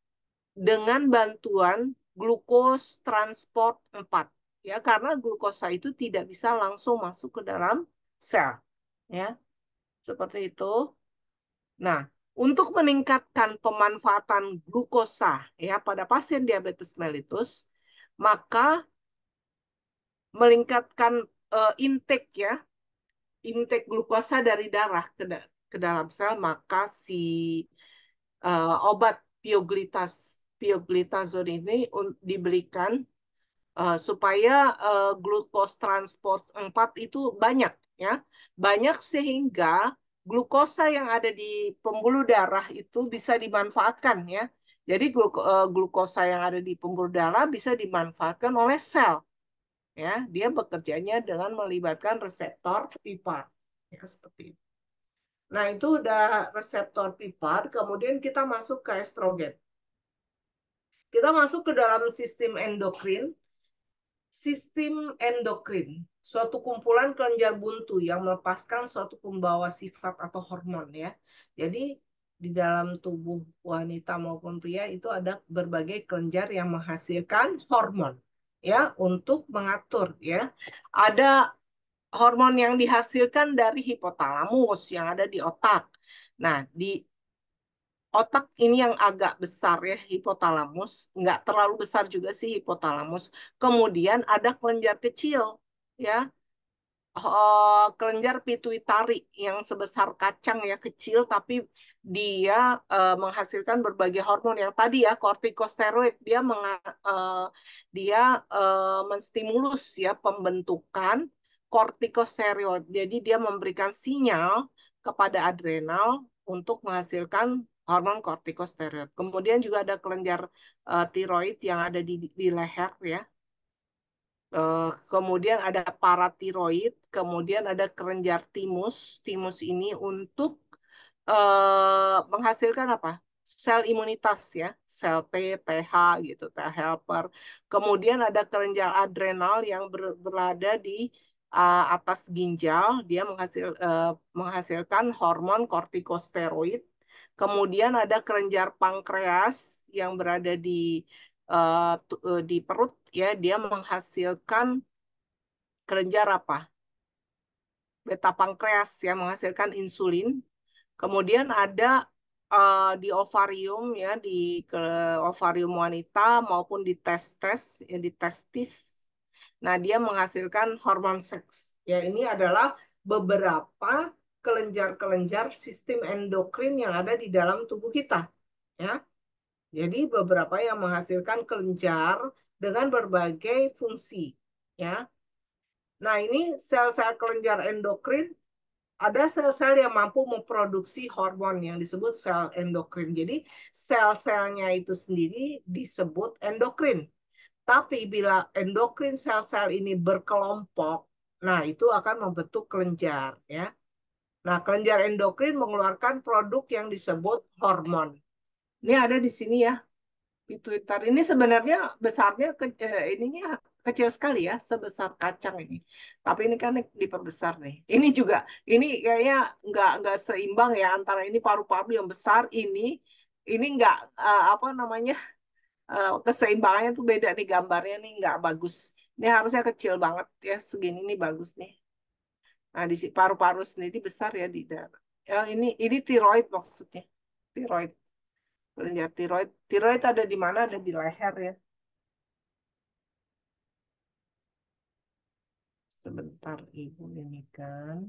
dengan bantuan glukos transport 4 ya, karena glukosa itu tidak bisa langsung masuk ke dalam sel ya, seperti itu. Nah, untuk meningkatkan pemanfaatan glukosa ya pada pasien diabetes mellitus, maka meningkatkan intake ya, intake glukosa dari darah ke dalam sel, maka si obat pioglitazon ini diberikan supaya glukos transport 4 itu banyak ya. Banyak sehingga glukosa yang ada di pembuluh darah itu bisa dimanfaatkan ya. Jadi glukosa yang ada di pembuluh darah bisa dimanfaatkan oleh sel ya. Dia bekerjanya dengan melibatkan reseptor PIPAR ya, seperti itu. Nah, itu udah reseptor PIPAR, kemudian kita masuk ke estrogen. Kita masuk ke dalam sistem endokrin. Sistem endokrin, suatu kumpulan kelenjar buntu yang melepaskan suatu pembawa sifat atau hormon ya. Jadi di dalam tubuh wanita maupun pria itu ada berbagai kelenjar yang menghasilkan hormon ya untuk mengatur ya. Ada hormon yang dihasilkan dari hipotalamus yang ada di otak. Nah, di otak ini yang agak besar ya, hipotalamus, nggak terlalu besar juga sih hipotalamus. Kemudian ada kelenjar kecil ya, kelenjar pituitari yang sebesar kacang ya, kecil tapi dia menghasilkan berbagai hormon yang tadi ya, kortikosteroid. Dia menstimulus ya pembentukan kortikosteroid. Jadi dia memberikan sinyal kepada adrenal untuk menghasilkan hormon kortikosteroid. Kemudian juga ada kelenjar tiroid yang ada di leher ya. Kemudian ada paratiroid, kemudian ada kelenjar timus. Timus ini untuk menghasilkan apa? Sel imunitas ya, sel T, TH gitu, T helper. Kemudian ada kelenjar adrenal yang berada di atas ginjal, dia menghasilkan hormon kortikosteroid. Kemudian ada kelenjar pankreas yang berada di perut ya, dia menghasilkan kelenjar apa? beta pankreas yang menghasilkan insulin. Kemudian ada di ovarium ya, di ke ovarium wanita maupun di testes, ya, di testis. Nah, dia menghasilkan hormon seks. Ya, ini adalah beberapa kelenjar-kelenjar sistem endokrin yang ada di dalam tubuh kita. Ya, jadi beberapa yang menghasilkan kelenjar dengan berbagai fungsi. Ya, nah ini sel-sel kelenjar endokrin ada sel-sel yang mampu memproduksi hormon yang disebut sel endokrin. Jadi sel-selnya itu sendiri disebut endokrin. Tapi bila endokrin sel-sel ini berkelompok, nah itu akan membentuk kelenjar ya. Nah, kelenjar endokrin mengeluarkan produk yang disebut hormon. Ini ada di sini ya, pituitari. Ini sebenarnya besarnya ininya kecil sekali ya, sebesar kacang ini. Tapi ini kan diperbesar nih. Ini kayaknya nggak seimbang ya antara ini paru-paru yang besar, ini nggak apa namanya keseimbangannya tuh beda nih gambarnya nih nggak bagus. Ini harusnya kecil banget ya, segini nih bagus nih. Nah di paru-paru sendiri besar ya di dalam. Ya, ini tiroid maksudnya. Tiroid, kelenjar tiroid. Tiroid ada di mana? Ada di leher ya. Sebentar Ibu ini kan.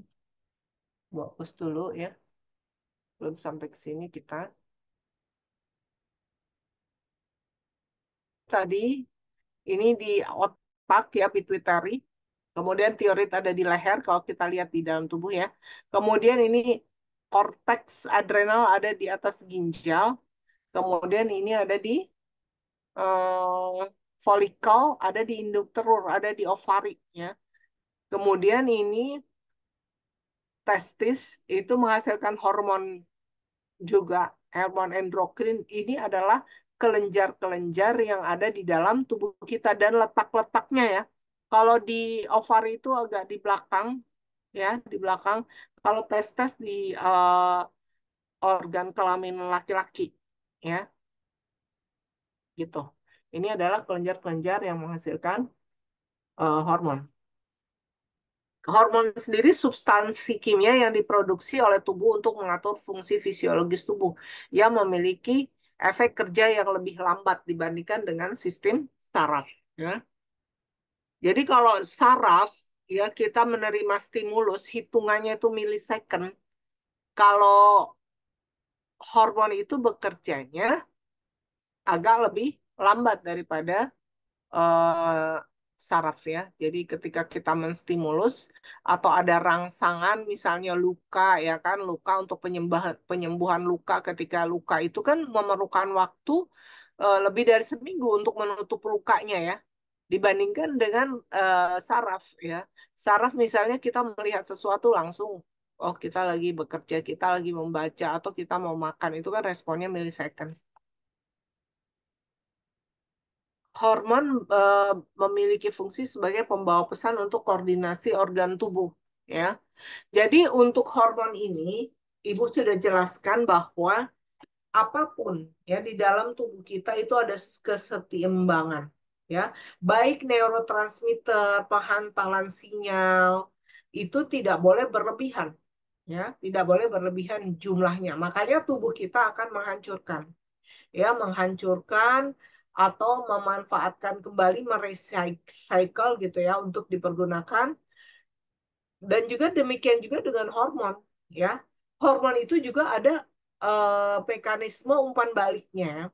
Fokus dulu ya. Belum sampai ke sini kita. Tadi ini di otak ya pituitari. Kemudian tiroid ada di leher kalau kita lihat di dalam tubuh ya. Kemudian ini korteks adrenal ada di atas ginjal. Kemudian ini ada di folikel, ada di induk telur, ada di ovari ya. Kemudian ini testis itu menghasilkan hormon juga, hormon endokrin. Ini adalah kelenjar-kelenjar yang ada di dalam tubuh kita dan letak-letaknya ya. Kalau di ovari itu agak di belakang ya, di belakang. Kalau testis di organ kelamin laki-laki ya, gitu. Ini adalah kelenjar-kelenjar yang menghasilkan hormon. Hormon sendiri substansi kimia yang diproduksi oleh tubuh untuk mengatur fungsi fisiologis tubuh yang memiliki efek kerja yang lebih lambat dibandingkan dengan sistem saraf. Ya. Jadi kalau saraf ya kita menerima stimulus hitungannya itu milisecond. Kalau hormon itu bekerjanya agak lebih lambat daripada eh, saraf ya. Jadi ketika kita menstimulus atau ada rangsangan misalnya luka ya kan luka untuk penyembuhan luka ketika luka itu kan memerlukan waktu lebih dari seminggu untuk menutup lukanya ya dibandingkan dengan saraf ya. Saraf misalnya kita melihat sesuatu langsung oh kita lagi bekerja, kita lagi membaca atau kita mau makan itu kan responnya milisecond. Hormon memiliki fungsi sebagai pembawa pesan untuk koordinasi organ tubuh, ya. Jadi untuk hormon ini, Ibu sudah jelaskan bahwa apapun ya di dalam tubuh kita itu ada kesetimbangan, ya. Baik neurotransmitter, penghantaran sinyal itu tidak boleh berlebihan, ya. Tidak boleh berlebihan jumlahnya. Makanya tubuh kita akan menghancurkan ya menghancurkan atau memanfaatkan kembali merecycle gitu ya untuk dipergunakan dan juga demikian juga dengan hormon ya hormon itu juga ada mekanisme umpan baliknya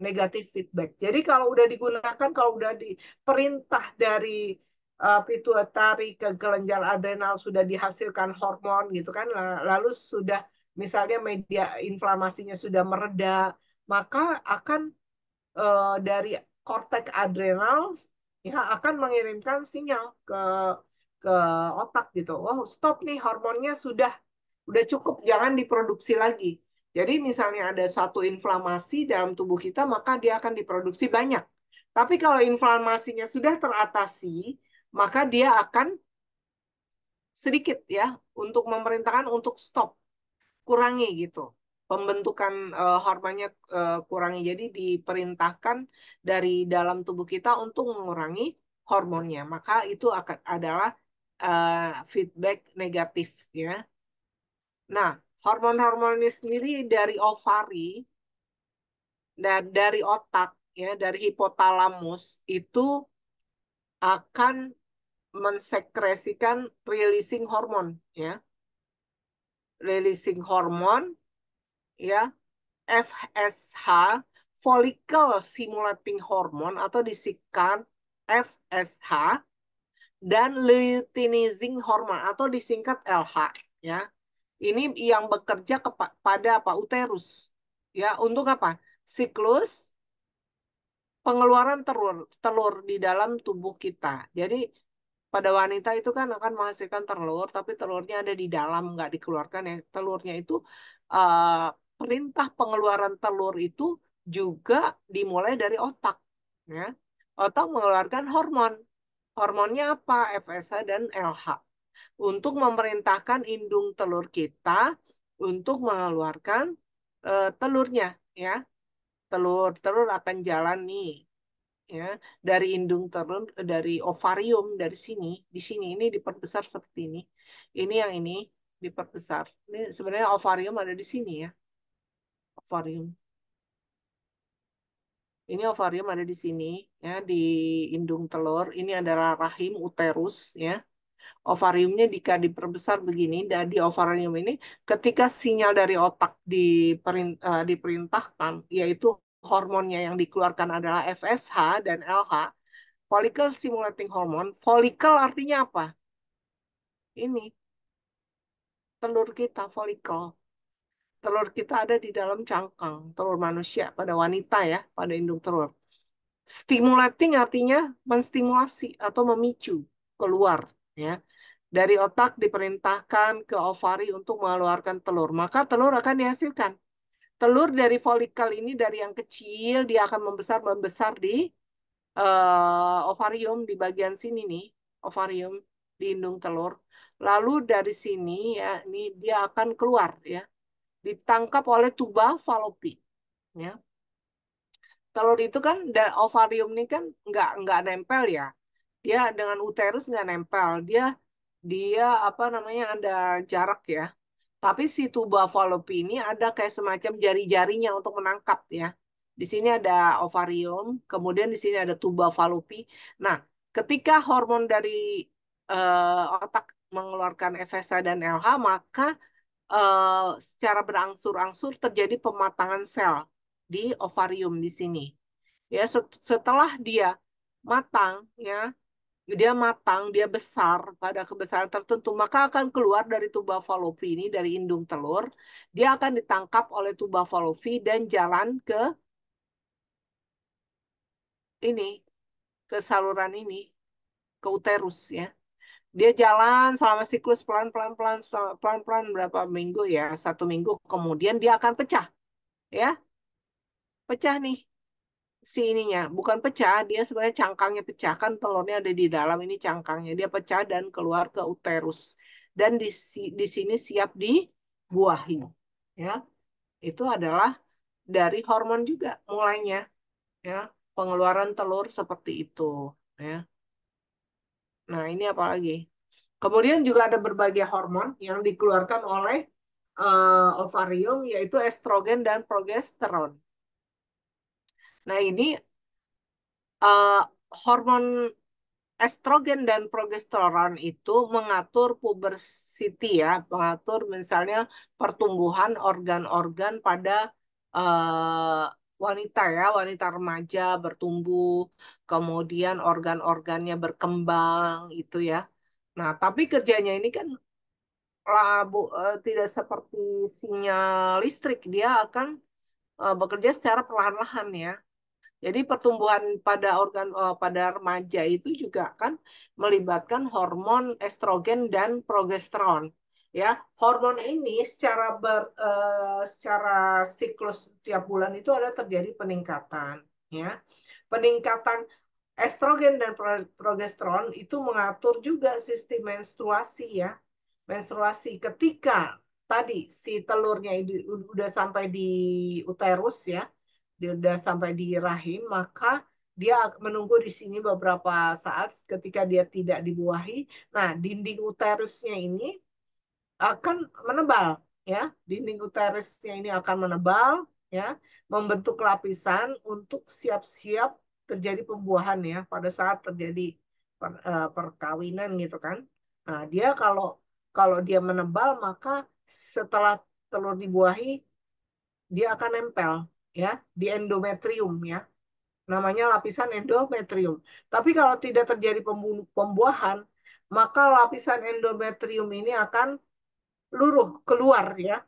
negatif feedback jadi kalau udah digunakan kalau udah diperintah dari pituitari ke kelenjar adrenal sudah dihasilkan hormon gitu kan lalu sudah misalnya media inflamasinya sudah mereda maka akan dari korteks adrenal ya akan mengirimkan sinyal ke otak gitu. Oh, stop nih hormonnya sudah cukup, jangan diproduksi lagi. Jadi misalnya ada satu inflamasi dalam tubuh kita, maka dia akan diproduksi banyak. Tapi kalau inflamasinya sudah teratasi, maka dia akan sedikit ya untuk memerintahkan untuk stop kurangi gitu. Pembentukan hormonnya kurangi. Jadi diperintahkan dari dalam tubuh kita untuk mengurangi hormonnya. Maka itu akan adalah feedback negatif ya. Nah, hormon-hormon ini sendiri dari ovari dan dari otak ya, dari hipotalamus itu akan mensekresikan releasing hormon ya. Releasing hormon ya, FSH, follicle stimulating hormone atau disingkat FSH, dan luteinizing hormone atau disingkat LH ya. Ini yang bekerja pada apa? Uterus. Ya, untuk apa? Siklus pengeluaran telur telur di dalam tubuh kita. Jadi pada wanita itu kan akan menghasilkan telur, tapi telurnya ada di dalam, nggak dikeluarkan ya. Telurnya itu uh, perintah pengeluaran telur itu juga dimulai dari otak. Ya. Otak mengeluarkan hormon. Hormonnya apa? FSH dan LH. Untuk memerintahkan indung telur kita untuk mengeluarkan telurnya. Ya, telur akan jalan nih ya dari indung telur, dari ovarium, dari sini, di sini ini diperbesar seperti ini yang ini diperbesar. Ini sebenarnya ovarium ada di sini ya, ovarium. Ini ovarium ada di sini ya, di indung telur. Ini adalah rahim uterus ya. Ovariumnya jika diperbesar begini, dan di ovarium ini ketika sinyal dari otak diperintahkan, yaitu hormonnya yang dikeluarkan adalah FSH dan LH, follicle stimulating hormone. Follicle artinya apa? Ini telur kita, follicle. Telur kita ada di dalam cangkang, telur manusia pada wanita ya, pada indung telur. Stimulating artinya menstimulasi atau memicu keluar ya. Dari otak diperintahkan ke ovari untuk mengeluarkan telur. Maka telur akan dihasilkan. Telur dari folikel ini dari yang kecil dia akan membesar di ovarium di bagian sini nih, ovarium di indung telur. Lalu dari sini ya, ini dia akan keluar ya, ditangkap oleh tuba falopi. Ya. Telur itu kan ovarium ini kan nggak nempel ya. Dia dengan uterus nggak nempel. Dia dia apa namanya ada jarak ya. Tapi si tuba falopi ini ada kayak semacam jari-jarinya untuk menangkap ya. Di sini ada ovarium, kemudian di sini ada tuba falopi. Nah, ketika hormon dari otak mengeluarkan FSH dan LH, maka secara berangsur-angsur terjadi pematangan sel di ovarium di sini. Ya, setelah dia matang ya, dia besar pada kebesaran tertentu, maka akan keluar dari tuba falopi ini, dari indung telur. Dia akan ditangkap oleh tuba falopi dan jalan ke ini, ke saluran ini, ke uterus ya. Dia jalan selama siklus pelan-pelan pelan-pelan berapa minggu ya, 1 minggu kemudian dia akan pecah ya, pecah nih si ininya, bukan pecah, dia sebenarnya cangkangnya pecah kan telurnya ada di dalam ini cangkangnya, dia pecah dan keluar ke uterus dan di sini siap dibuahi ya. Itu adalah dari hormon juga mulainya ya, pengeluaran telur seperti itu ya. Nah, ini apa lagi? Kemudian juga ada berbagai hormon yang dikeluarkan oleh ovarium, yaitu estrogen dan progesteron. Nah, ini uh, hormon estrogen dan progesteron itu mengatur puberty ya, mengatur misalnya pertumbuhan organ-organ pada uh, wanita ya, wanita remaja bertumbuh, kemudian organ-organnya berkembang itu ya. Nah, tapi kerjanya ini kan tidak seperti sinyal listrik, dia akan bekerja secara perlahan-lahan ya. Jadi pertumbuhan pada pada remaja itu juga kan melibatkan hormon estrogen dan progesteron. Ya, hormon ini secara siklus tiap bulan itu ada terjadi peningkatan. Ya, peningkatan estrogen dan progesteron itu mengatur juga sistem menstruasi ya. Menstruasi ketika tadi si telurnya udah sampai di uterus ya, dia udah sampai di rahim, maka dia menunggu di sini beberapa saat ketika dia tidak dibuahi. Nah, dinding uterusnya ini akan menebal, ya. Dinding uterusnya ini akan menebal, ya, membentuk lapisan untuk siap-siap terjadi pembuahan, ya, pada saat terjadi perkawinan gitu kan. Nah, dia kalau kalau dia menebal, maka setelah telur dibuahi dia akan nempel, ya, di endometrium, ya. Namanya lapisan endometrium. Tapi kalau tidak terjadi pembuahan, maka lapisan endometrium ini akan luruh keluar, ya,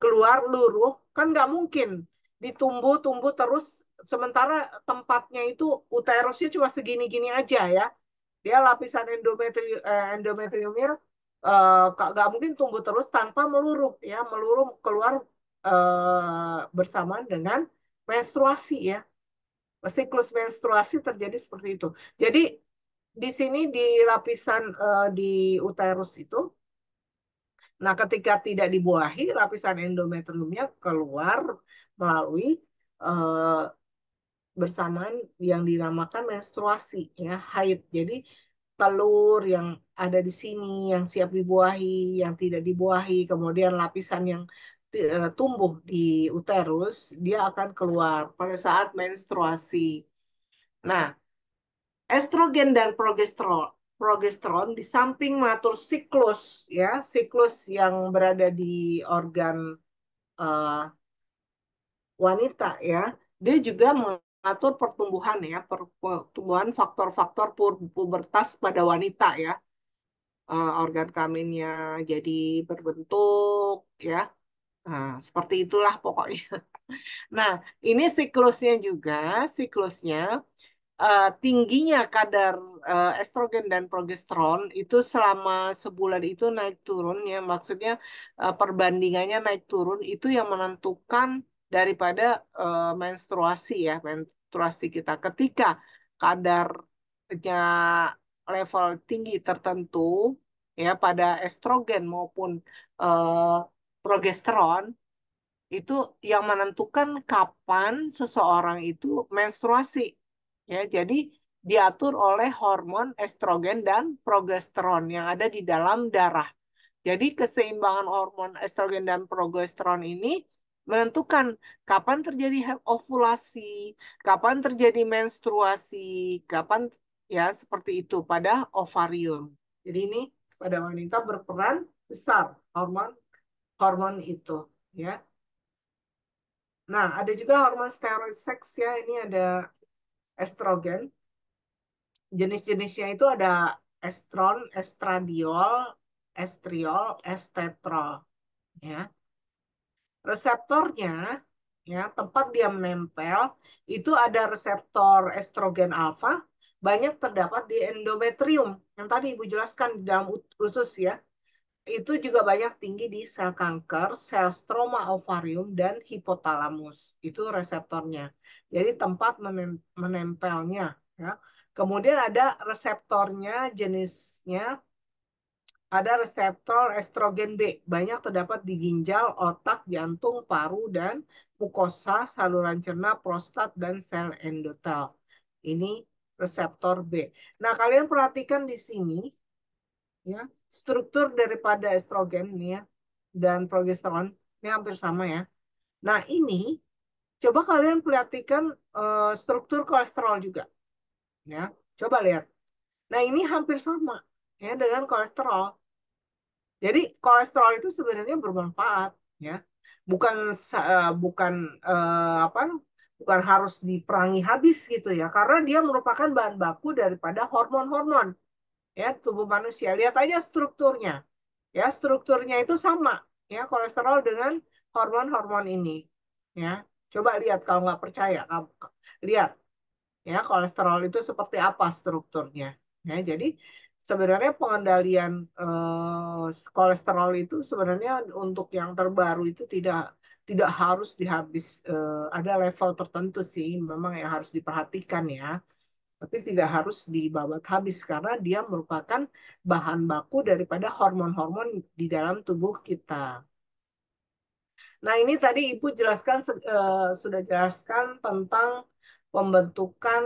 keluar luruh, kan nggak mungkin ditumbuh-tumbuh terus sementara tempatnya itu uterusnya cuma segini-gini aja, ya. Dia lapisan endometriumnya nggak mungkin tumbuh terus tanpa meluruh, ya, meluruh keluar bersamaan dengan menstruasi, ya. Siklus menstruasi terjadi seperti itu. Jadi di sini di lapisan di uterus itu, nah, ketika tidak dibuahi, lapisan endometriumnya keluar melalui eh, bersamaan yang dinamakan menstruasi, ya, haid. Jadi telur yang ada di sini yang siap dibuahi, yang tidak dibuahi, kemudian lapisan yang tumbuh di uterus, dia akan keluar pada saat menstruasi. Nah, estrogen dan progesteron di samping mengatur siklus, ya, siklus yang berada di organ eh, wanita, ya, dia juga mengatur pertumbuhan, ya, pertumbuhan faktor-faktor pubertas pada wanita, ya. Organ kelaminnya jadi berbentuk, ya. Nah, seperti itulah pokoknya. Nah, ini siklusnya tingginya kadar estrogen dan progesteron itu selama sebulan itu naik turun, ya, maksudnya perbandingannya naik turun itu yang menentukan daripada menstruasi, ya, menstruasi kita ketika kadarnya level tinggi tertentu, ya, pada estrogen maupun eh, progesteron itu yang menentukan kapan seseorang itu menstruasi. Ya, jadi diatur oleh hormon estrogen dan progesteron yang ada di dalam darah. Jadi keseimbangan hormon estrogen dan progesteron ini menentukan kapan terjadi ovulasi, kapan terjadi menstruasi, kapan, ya, seperti itu pada ovarium. Jadi ini pada wanita berperan besar hormon hormon itu, ya. Nah, ada juga hormon steroid seks, ya. Ini ada estrogen. Jenis-jenisnya itu ada estron, estradiol, estriol, estetrol, ya. Reseptornya, ya, tempat dia menempel itu ada reseptor estrogen alfa, banyak terdapat di endometrium yang tadi Ibu jelaskan di dalam usus, ya. Itu juga banyak tinggi di sel kanker, sel stroma ovarium, dan hipotalamus. Itu reseptornya. Jadi tempat menempelnya. Ya. Kemudian ada reseptornya, jenisnya ada reseptor estrogen B. Banyak terdapat di ginjal, otak, jantung, paru, dan mukosa, saluran cerna, prostat, dan sel endotel. Ini reseptor B. Nah, kalian perhatikan di sini, ya, struktur daripada estrogen nih, ya, dan progesteron ini hampir sama, ya. Nah, ini coba kalian perhatikan struktur kolesterol juga, ya. Coba lihat. Nah, ini hampir sama, ya, dengan kolesterol. Jadi kolesterol itu sebenarnya bermanfaat, ya. Bukan bukan apa? Bukan harus diperangi habis gitu, ya, karena dia merupakan bahan baku daripada hormon-hormon, ya, tubuh manusia. Lihat aja strukturnya. Ya, strukturnya itu sama, ya, kolesterol dengan hormon-hormon ini, ya. Coba lihat kalau nggak percaya, lihat, ya, kolesterol itu seperti apa strukturnya, ya. Jadi sebenarnya pengendalian kolesterol itu sebenarnya untuk yang terbaru itu tidak tidak harus dihabis, ada level tertentu sih memang yang harus diperhatikan, ya, tapi tidak harus dibabat habis karena dia merupakan bahan baku daripada hormon-hormon di dalam tubuh kita. Nah, ini tadi Ibu jelaskan sudah jelaskan tentang pembentukan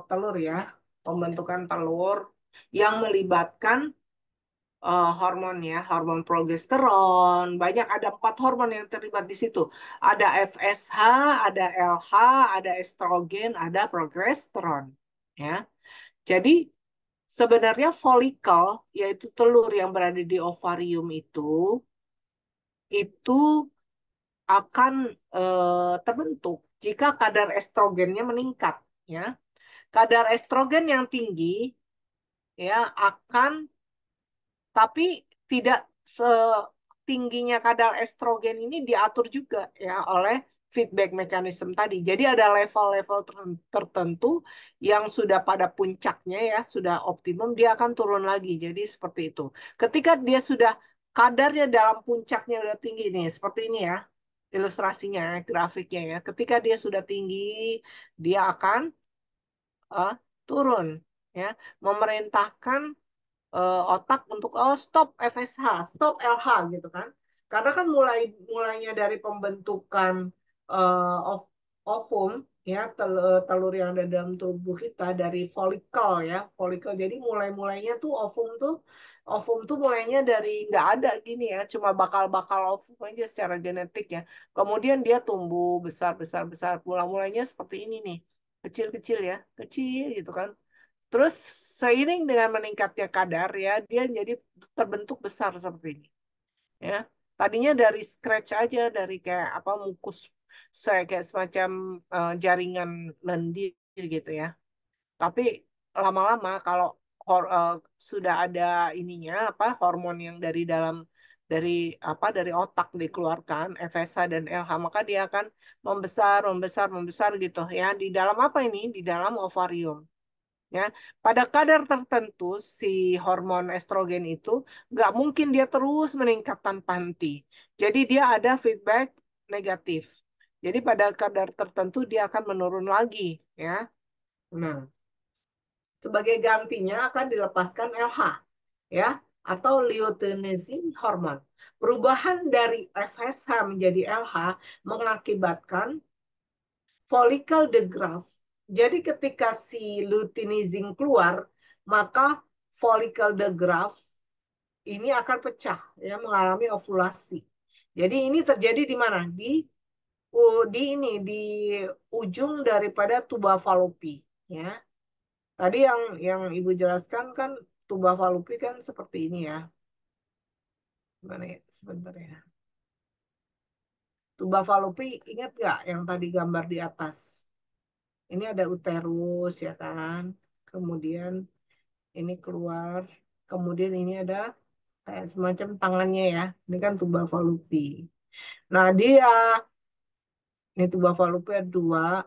telur ya, pembentukan telur yang melibatkan hormon ya, hormon progesteron, banyak ada 4 hormon yang terlibat di situ. Ada FSH, ada LH, ada estrogen, ada progesteron. Ya, jadi sebenarnya folikel yaitu telur yang berada di ovarium itu akan terbentuk jika kadar estrogennya meningkat. Ya, kadar estrogen yang tinggi ya akan tapi tidak setingginya kadar estrogen ini diatur juga ya oleh feedback mechanism tadi. Jadi ada level-level tertentu yang sudah pada puncaknya ya, sudah optimum, dia akan turun lagi. Jadi seperti itu. Ketika dia sudah kadarnya dalam puncaknya udah tinggi nih, seperti ini ya ilustrasinya, grafiknya ya. Ketika dia sudah tinggi, dia akan eh, turun ya, memerintahkan otak untuk stop FSH, stop LH gitu kan. Karena kan mulainya dari pembentukan ovum ya telur yang ada dalam tubuh kita dari folikel ya, folikel. Jadi mulainya tuh ovum tuh mulainya dari nggak ada gini ya, cuma bakal-bakal ovum aja secara genetik ya. Kemudian dia tumbuh besar besar besar. Mulainya seperti ini nih, kecil-kecil ya, kecil gitu kan. Terus seiring dengan meningkatnya kadar ya, dia jadi terbentuk besar seperti ini. Ya, tadinya dari scratch aja, dari kayak apa mukus, saya kayak semacam jaringan lendir gitu ya. Tapi lama-lama kalau eh, sudah ada ininya apa hormon yang dari dalam dari dari otak dikeluarkan FSH dan LH maka dia akan membesar membesar membesar gitu ya di dalam apa ini di dalam ovarium. Ya, pada kadar tertentu si hormon estrogen itu nggak mungkin dia terus meningkat tanpa henti. Jadi dia ada feedback negatif. Jadi pada kadar tertentu dia akan menurun lagi, ya. Nah, sebagai gantinya akan dilepaskan LH, ya, atau luteinizing hormon. Perubahan dari FSH menjadi LH mengakibatkan follicle degrowth. Jadi ketika si luteinizing keluar, maka follicle degrowth ini akan pecah ya mengalami ovulasi. Jadi ini terjadi di mana? Di ujung daripada tuba Fallopi ya. Tadi yang Ibu jelaskan kan tuba Fallopi kan seperti ini ya. Gimana ya? Sebentar ya. Tuba Fallopi ingat nggak yang tadi gambar di atas? Ini ada uterus ya kan. Kemudian ini keluar. Kemudian ini ada kayak semacam tangannya ya. Ini kan tuba Fallopi. Nah, ini tuba Fallopi ada dua.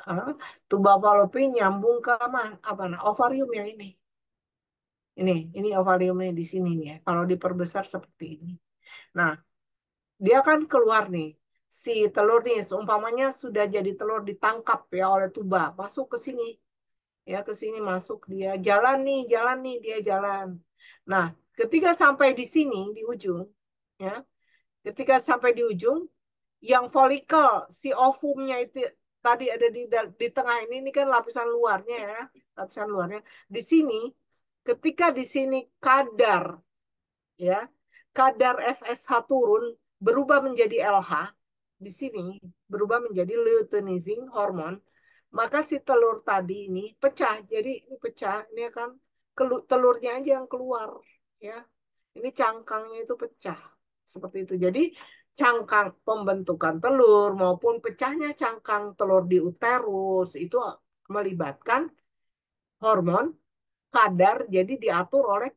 Ah, tuba Fallopi nyambung ke mana? Apa nah? Ovarium yang ini. Ini ovariumnya di sini nih ya. Kalau diperbesar seperti ini. Nah, dia kan keluar nih. Si telur nih, seumpamanya sudah jadi telur ditangkap ya oleh tuba, masuk ke sini. Ya, ke sini masuk dia. Jalan nih, dia jalan. Nah, ketika sampai di sini, di ujung, ya, ketika sampai di ujung, yang folikel si ovumnya itu tadi ada di tengah ini kan lapisan luarnya ya, lapisan luarnya. Di sini ketika di sini ya, kadar FSH turun berubah menjadi LH di sini berubah menjadi luteinizing hormon, maka si telur tadi ini pecah. Jadi ini pecah, ini akan telurnya aja yang keluar ya. Ini cangkangnya itu pecah seperti itu. Jadi cangkang pembentukan telur maupun pecahnya cangkang telur di uterus itu melibatkan hormon kadar jadi diatur oleh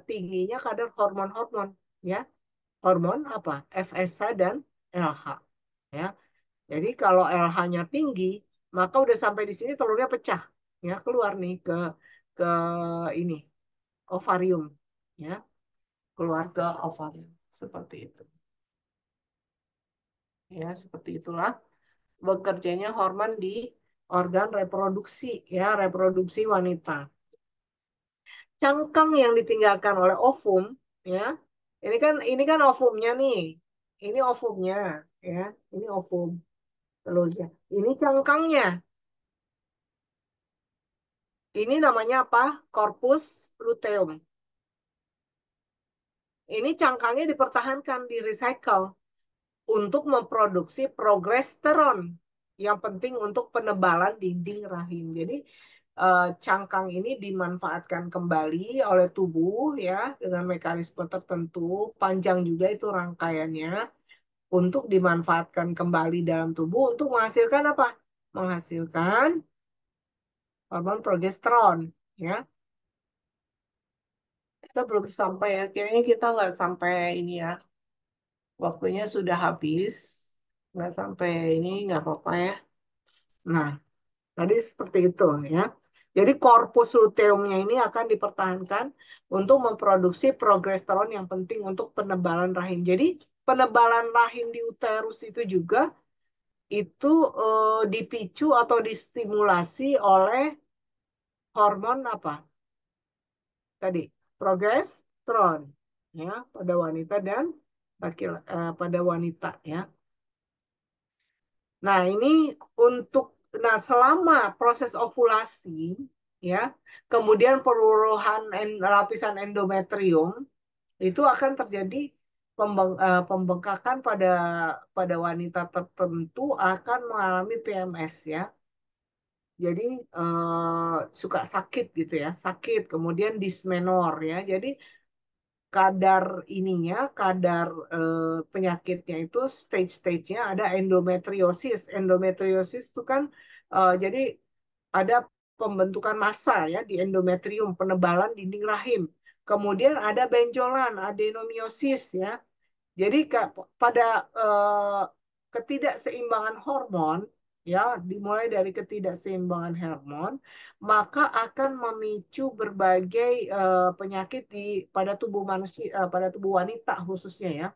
tingginya kadar hormon-hormon ya. Hormon apa? FSH dan LH ya. Jadi kalau LH-nya tinggi, maka udah sampai di sini telurnya pecah ya, keluar nih ke ini ovarium ya, keluar ke ovarium seperti itu. Ya, seperti itulah bekerjanya hormon di organ reproduksi ya, reproduksi wanita. Cangkang yang ditinggalkan oleh ovum ya. Ini kan ovumnya nih. Ini ovumnya ya. Ini ovum. telurnya. Ini cangkangnya. Ini namanya apa? Corpus luteum. Ini cangkangnya dipertahankan, di recycle untuk memproduksi progesteron yang penting untuk penebalan dinding rahim. Jadi cangkang ini dimanfaatkan kembali oleh tubuh ya dengan mekanisme tertentu, panjang juga itu rangkaiannya untuk dimanfaatkan kembali dalam tubuh untuk menghasilkan apa? Menghasilkan hormon progesteron ya. Kita belum sampai ya, kayaknya kita nggak sampai ini ya. Waktunya sudah habis, nggak sampai ini nggak apa-apa ya. Nah, tadi seperti itu ya. Jadi korpus luteumnya ini akan dipertahankan untuk memproduksi progesteron yang penting untuk penebalan rahim. Jadi penebalan rahim di uterus itu juga itu dipicu atau distimulasi oleh hormon apa? Tadi progesteron ya pada wanita dan pada wanita ya. Nah, ini untuk selama proses ovulasi ya, kemudian peruruhan lapisan endometrium itu akan terjadi pembengkakan pada wanita tertentu akan mengalami PMS ya. Jadi suka sakit gitu ya, sakit kemudian dismenor ya. Jadi kadar kadar penyakitnya itu stage-stage-nya ada endometriosis. Endometriosis itu kan jadi ada pembentukan massa ya di endometrium, penebalan dinding rahim. Kemudian ada benjolan, adenomiosis ya. Jadi pada eh, ketidakseimbangan hormon, ya, dimulai dari ketidakseimbangan hormon, maka akan memicu berbagai penyakit pada tubuh manusia, pada tubuh wanita khususnya ya.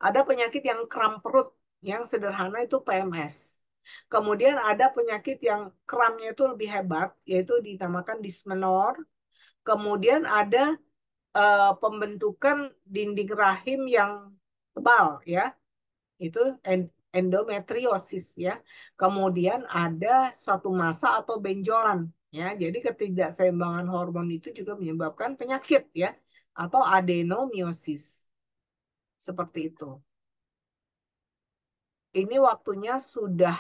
Ada penyakit yang kram perut, yang sederhana itu PMS. Kemudian ada penyakit yang kramnya itu lebih hebat, yaitu dinamakan dismenor. Kemudian ada pembentukan dinding rahim yang tebal ya, itu endometriosis ya. Kemudian ada suatu massa atau benjolan ya. Jadi ketidakseimbangan hormon itu juga menyebabkan penyakit ya atau adenomiosis. Seperti itu. Ini waktunya sudah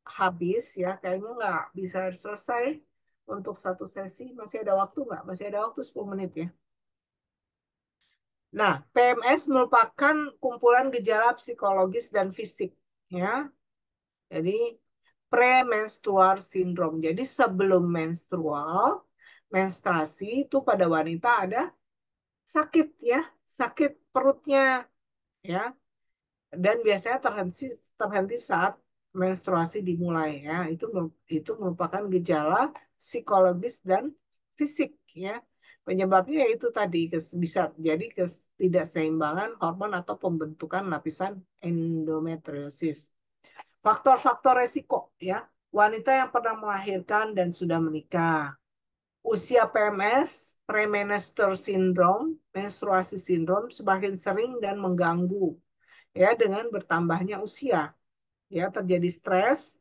habis ya. Kayaknya nggak bisa selesai untuk satu sesi. Masih ada waktu nggak? Masih ada waktu 10 menit ya. Nah, PMS merupakan kumpulan gejala psikologis dan fisik, ya. Jadi premenstrual syndrome. Jadi sebelum menstruasi itu pada wanita ada sakit ya, sakit perutnya, ya. Dan biasanya terhenti saat menstruasi dimulai, ya. Itu merupakan gejala psikologis dan fisik, ya. Penyebabnya yaitu tadi bisa jadi ketidakseimbangan hormon atau pembentukan lapisan endometriosis. Faktor-faktor resiko ya. Wanita yang pernah melahirkan dan sudah menikah. Usia PMS, premenstrual syndrome, menstruasi syndrome semakin sering dan mengganggu ya dengan bertambahnya usia. Ya, terjadi stres,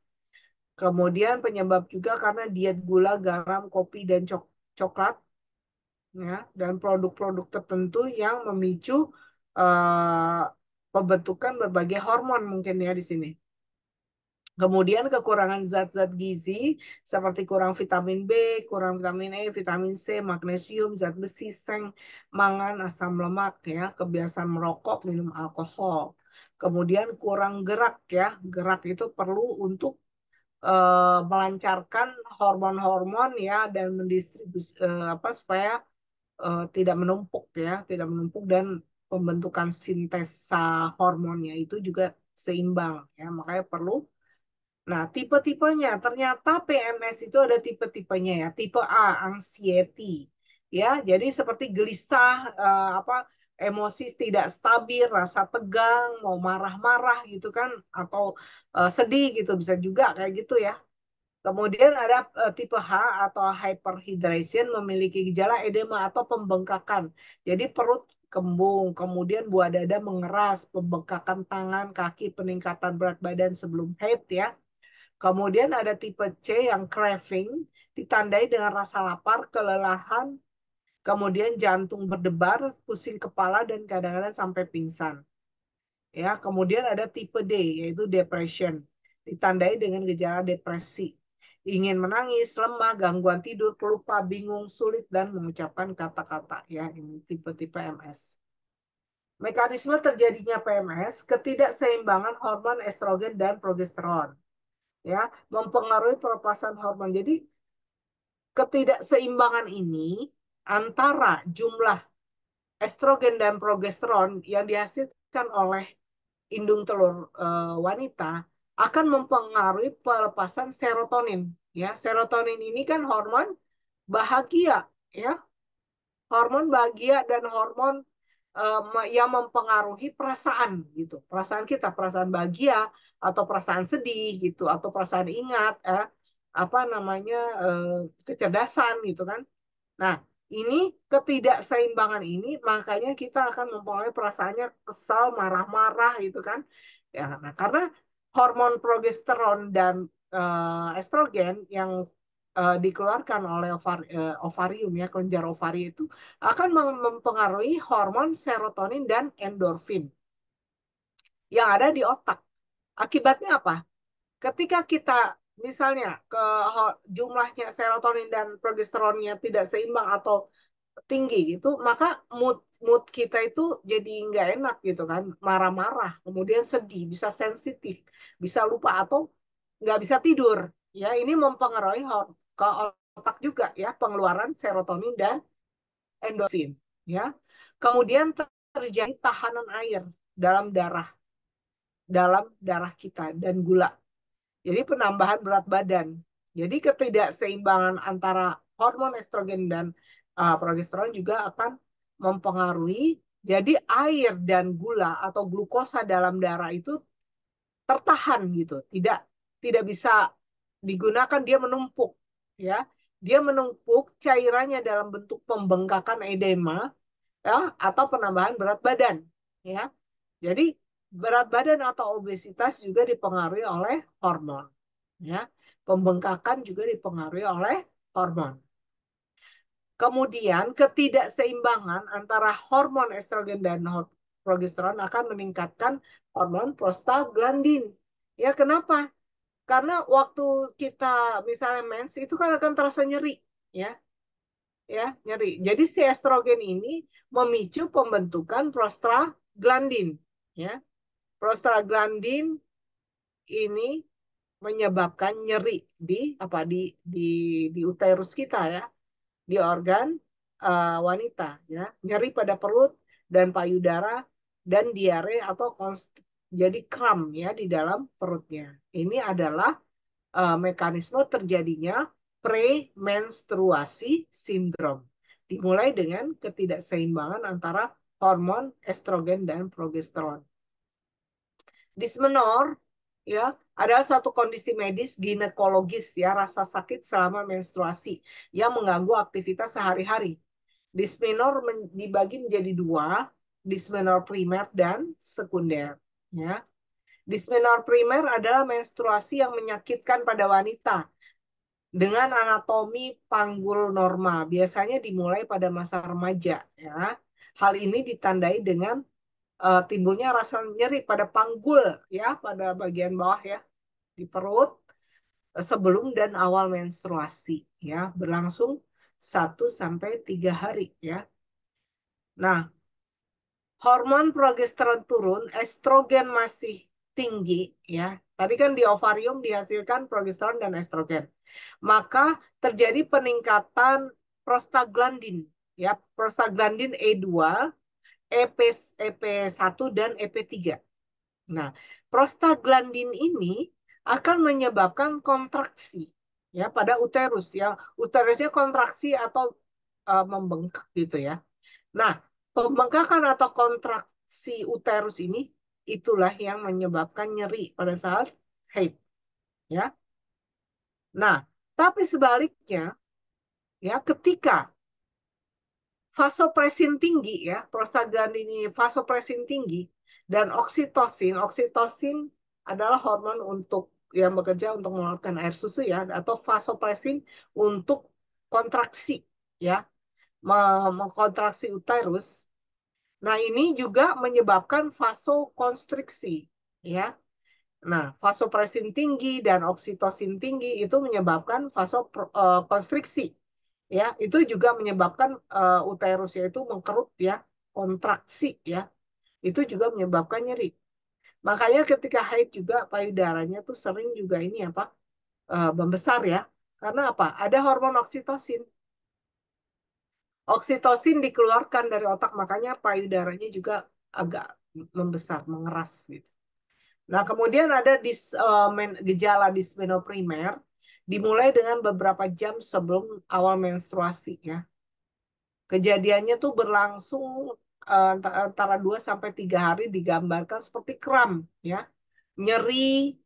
kemudian penyebab juga karena diet gula, garam, kopi dan coklat ya, dan produk-produk tertentu yang memicu uh, pembentukan berbagai hormon mungkin ya di sini. Kemudian kekurangan zat-zat gizi seperti kurang vitamin B, kurang vitamin E, vitamin C, magnesium, zat besi, seng, mangan, asam lemak ya, kebiasaan merokok, minum alkohol. Kemudian kurang gerak ya, gerak itu perlu untuk melancarkan hormon-hormon ya dan mendistribusi apa supaya tidak menumpuk ya, tidak menumpuk dan pembentukan sintesa hormonnya itu juga seimbang ya, makanya perlu. Nah, tipe-tipenya ternyata PMS itu ada tipe-tipenya ya. Tipe A, anxiety. Ya, jadi seperti gelisah, apa emosi tidak stabil, rasa tegang, mau marah-marah gitu kan atau sedih gitu bisa juga kayak gitu ya. Kemudian ada tipe H atau hyperhidration memiliki gejala edema atau pembengkakan. Jadi perut kembung, kemudian buah dada mengeras, pembengkakan tangan, kaki, peningkatan berat badan sebelum haid ya. Kemudian ada tipe C yang craving, ditandai dengan rasa lapar, kelelahan, kemudian jantung berdebar, pusing kepala, dan kadang-kadang sampai pingsan. Ya, kemudian ada tipe D, yaitu depression, ditandai dengan gejala depresi, ingin menangis, lemah, gangguan tidur, pelupa, bingung, sulit, dan mengucapkan kata-kata. Ya, ini tipe-tipe MS. Mekanisme terjadinya PMS, ketidakseimbangan hormon estrogen dan progesteron. Ya, mempengaruhi pelepasan hormon. Jadi, ketidakseimbangan ini antara jumlah estrogen dan progesteron yang dihasilkan oleh indung telur wanita akan mempengaruhi pelepasan serotonin. Ya, serotonin ini kan hormon bahagia, ya, hormon bahagia dan hormon yang mempengaruhi perasaan gitu, perasaan kita, perasaan bahagia atau perasaan sedih gitu, atau perasaan ingat, apa namanya, kecerdasan gitu kan. Nah, ini ketidakseimbangan ini makanya kita akan mempengaruhi perasaannya kesal, marah-marah gitu kan. Ya, nah karena hormon progesteron dan estrogen yang dikeluarkan oleh ovarium ya, kelenjar ovari itu akan mempengaruhi hormon serotonin dan endorfin yang ada di otak. Akibatnya apa? Ketika kita misalnya ke jumlahnya serotonin dan progesteronnya tidak seimbang atau tinggi gitu, maka mood mood kita itu jadi nggak enak gitu kan, marah-marah, kemudian sedih, bisa sensitif, bisa lupa atau nggak bisa tidur. Ya, ini mempengaruhi ke otak juga ya, pengeluaran serotonin dan endorfin. Ya, kemudian terjadi tahanan air dalam darah kita dan gula. Jadi penambahan berat badan. Jadi ketidakseimbangan antara hormon estrogen dan progesteron juga akan mempengaruhi. Jadi air dan gula atau glukosa dalam darah itu tertahan gitu, tidak bisa digunakan, dia menumpuk ya. Dia menumpuk cairannya dalam bentuk pembengkakan edema ya, atau penambahan berat badan ya. Jadi berat badan atau obesitas juga dipengaruhi oleh hormon. Ya, pembengkakan juga dipengaruhi oleh hormon. Kemudian ketidakseimbangan antara hormon estrogen dan progesteron akan meningkatkan hormon prostaglandin. Ya, kenapa? Karena waktu kita misalnya mens itu kan akan terasa nyeri, ya, ya, nyeri. Jadi si estrogen ini memicu pembentukan prostaglandin, ya. Prostaglandin ini menyebabkan nyeri di uterus kita ya, di organ wanita ya, nyeri pada perut dan payudara dan diare atau jadi kram ya di dalam perutnya. Ini adalah mekanisme terjadinya premenstruasi sindrom. Dimulai dengan ketidakseimbangan antara hormon estrogen dan progesteron. Dismenor ya adalah suatu kondisi medis ginekologis ya, rasa sakit selama menstruasi yang mengganggu aktivitas sehari-hari. Dismenor dibagi menjadi dua, dismenor primer dan sekunder ya. Dismenor primer adalah menstruasi yang menyakitkan pada wanita dengan anatomi panggul normal, biasanya dimulai pada masa remaja ya. Hal ini ditandai dengan timbulnya rasa nyeri pada panggul ya, pada bagian bawah ya, di perut sebelum dan awal menstruasi ya, berlangsung 1 sampai 3 hari ya. Nah, hormon progesteron turun, estrogen masih tinggi ya. Tadi kan di ovarium dihasilkan progesteron dan estrogen. Maka terjadi peningkatan prostaglandin ya, prostaglandin E2, EP1 dan EP3. Nah, prostaglandin ini akan menyebabkan kontraksi ya pada uterus ya. Uterusnya kontraksi atau membengkak gitu ya. Nah, pembengkakan atau kontraksi uterus ini itulah yang menyebabkan nyeri pada saat haid ya. Nah, tapi sebaliknya ya, ketika vasopresin tinggi ya, prostaglandin ini vasopresin tinggi dan oksitosin. Oksitosin adalah hormon untuk yang bekerja untuk mengeluarkan air susu ya, atau vasopresin untuk kontraksi ya, mengkontraksi uterus. Nah, ini juga menyebabkan vasokonstriksi ya. Nah, vasopresin tinggi dan oksitosin tinggi itu menyebabkan vasokonstriksi. Ya, itu juga menyebabkan uterusnya itu mengkerut ya, kontraksi ya. Itu juga menyebabkan nyeri. Makanya ketika haid juga payudaranya tuh sering juga ini apa? Membesar ya. Karena apa? Ada hormon oksitosin. Oksitosin dikeluarkan dari otak, makanya payudaranya juga agak membesar, mengeras gitu. Nah, kemudian ada gejala dismenoprimer dimulai dengan beberapa jam sebelum awal menstruasi ya. Kejadiannya tuh berlangsung antara 2 sampai 3 hari, digambarkan seperti kram ya. Nyeri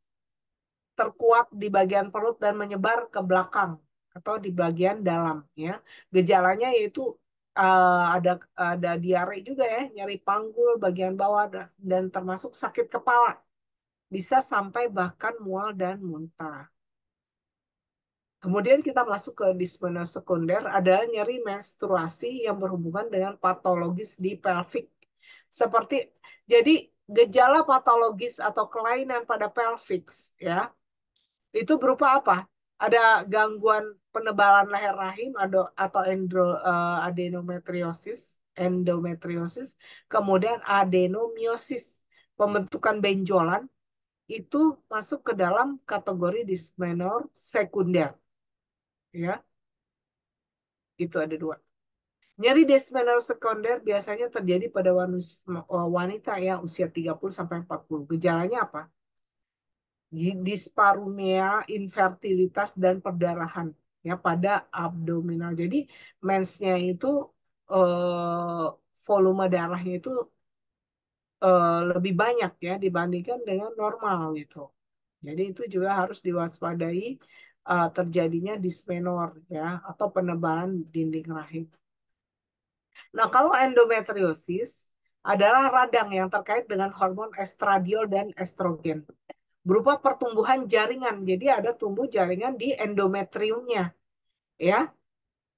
terkuat di bagian perut dan menyebar ke belakang atau di bagian dalam ya. Gejalanya yaitu ada diare juga ya, nyeri panggul bagian bawah dan termasuk sakit kepala. Bisa sampai bahkan mual dan muntah. Kemudian kita masuk ke dyspnea sekunder, adalah nyeri menstruasi yang berhubungan dengan patologis di pelvik. Seperti jadi gejala patologis atau kelainan pada pelvic ya, itu berupa apa? Ada gangguan penebalan leher rahim atau endometriosis, kemudian adenomiosis, pembentukan benjolan, itu masuk ke dalam kategori dysmenor sekunder. Ya, itu ada dua. Nyeri dysmenor sekunder biasanya terjadi pada wanita ya usia 30 sampai 40. Gejalanya apa? Dispareunia, infertilitas dan perdarahan ya pada abdominal. Jadi mensnya itu eh, volume darahnya itu lebih banyak ya dibandingkan dengan normal gitu. Jadi itu juga harus diwaspadai terjadinya dismenor ya atau penebalan dinding rahim. Nah, kalau endometriosis adalah radang yang terkait dengan hormon estradiol dan estrogen berupa pertumbuhan jaringan. Jadi ada tumbuh jaringan di endometriumnya ya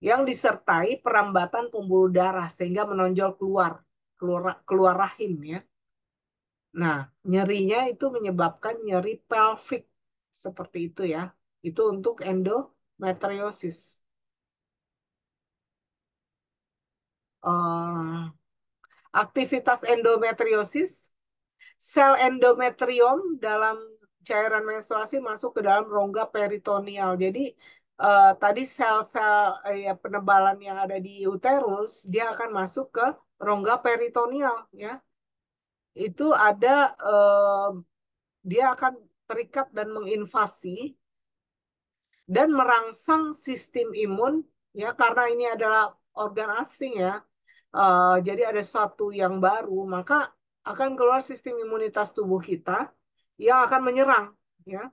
yang disertai perambatan pembuluh darah sehingga menonjol keluar rahim ya. Nah, nyerinya itu menyebabkan nyeri pelvik seperti itu ya. Itu untuk endometriosis. Eh, Aktivitas endometriosis, sel endometrium dalam cairan menstruasi masuk ke dalam rongga peritoneal. Jadi tadi sel-sel ya, penebalan yang ada di uterus dia akan masuk ke rongga peritoneal ya. Itu ada dia akan terikat dan menginvasi dan merangsang sistem imun ya karena ini adalah organ asing ya. Jadi ada satu yang baru, maka akan keluar sistem imunitas tubuh kita yang akan menyerang ya.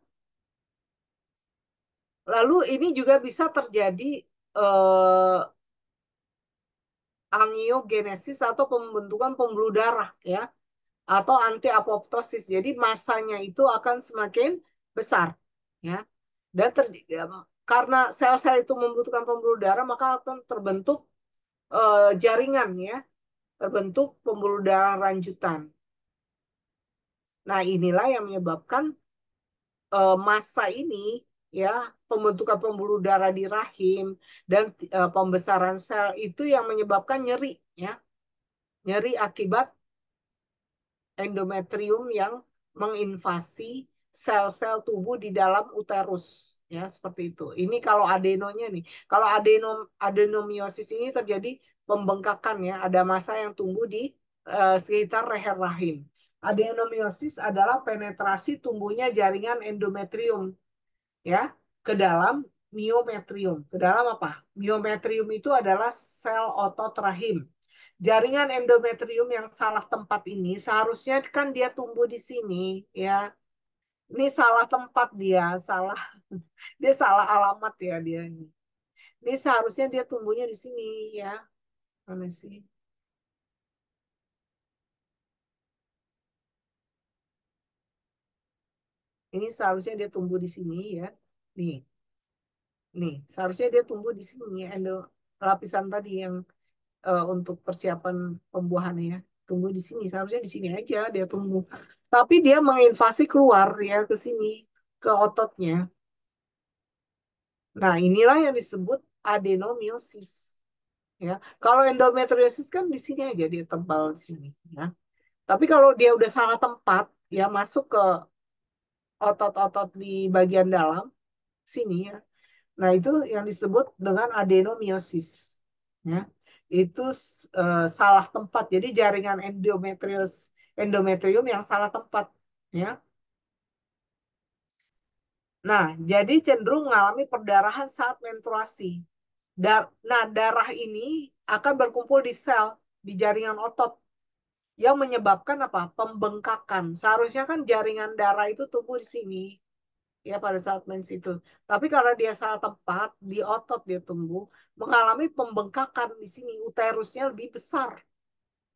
Lalu ini juga bisa terjadi eh, angiogenesis atau pembentukan pembuluh darah ya atau antiapoptosis. Jadi masanya itu akan semakin besar ya. Dan karena sel-sel itu membutuhkan pembuluh darah, maka akan terbentuk jaringan ya, terbentuk pembuluh darah lanjutan. Nah, inilah yang menyebabkan masa ini ya, pembentukan pembuluh darah di rahim dan pembesaran sel itu yang menyebabkan nyeri ya. Nyeri akibat endometrium yang menginvasi sel-sel tubuh di dalam uterus ya seperti itu. Ini kalau adenonya nih. Kalau adenomiosis ini terjadi pembengkakan ya, ada massa yang tumbuh di sekitar leher rahim. Adenomiosis adalah penetrasi tumbuhnya jaringan endometrium ya ke dalam miometrium. Ke dalam apa? Miometrium itu adalah sel otot rahim. Jaringan endometrium yang salah tempat ini seharusnya kan dia tumbuh di sini ya. Ini salah tempat dia, salah alamat ya dia ini. Ini seharusnya dia tumbuhnya di sini ya. Mana sih? Ini seharusnya dia tumbuh di sini ya. Nih, nih, seharusnya dia tumbuh di sini lapisan tadi yang untuk persiapan pembuahannya ya. Tumbuh di sini, seharusnya di sini aja dia tumbuh. Tapi dia menginvasi keluar ya ke sini, ke ototnya. Nah, inilah yang disebut adenomiosis ya. Kalau endometriosis kan di sini aja dia tebal di sini ya. Tapi kalau dia udah salah tempat ya masuk ke otot-otot di bagian dalam sini ya. Nah, itu yang disebut dengan adenomiosis. Ya. Itu salah tempat. Jadi jaringan endometrium yang salah tempat. Ya. Nah, jadi cenderung mengalami perdarahan saat menstruasi. Nah, darah ini akan berkumpul di sel, di jaringan otot, yang menyebabkan apa? Pembengkakan. Seharusnya kan jaringan darah itu tumbuh di sini, ya pada saat mens itu. Tapi karena dia salah tempat, di otot dia tumbuh, mengalami pembengkakan di sini, uterusnya lebih besar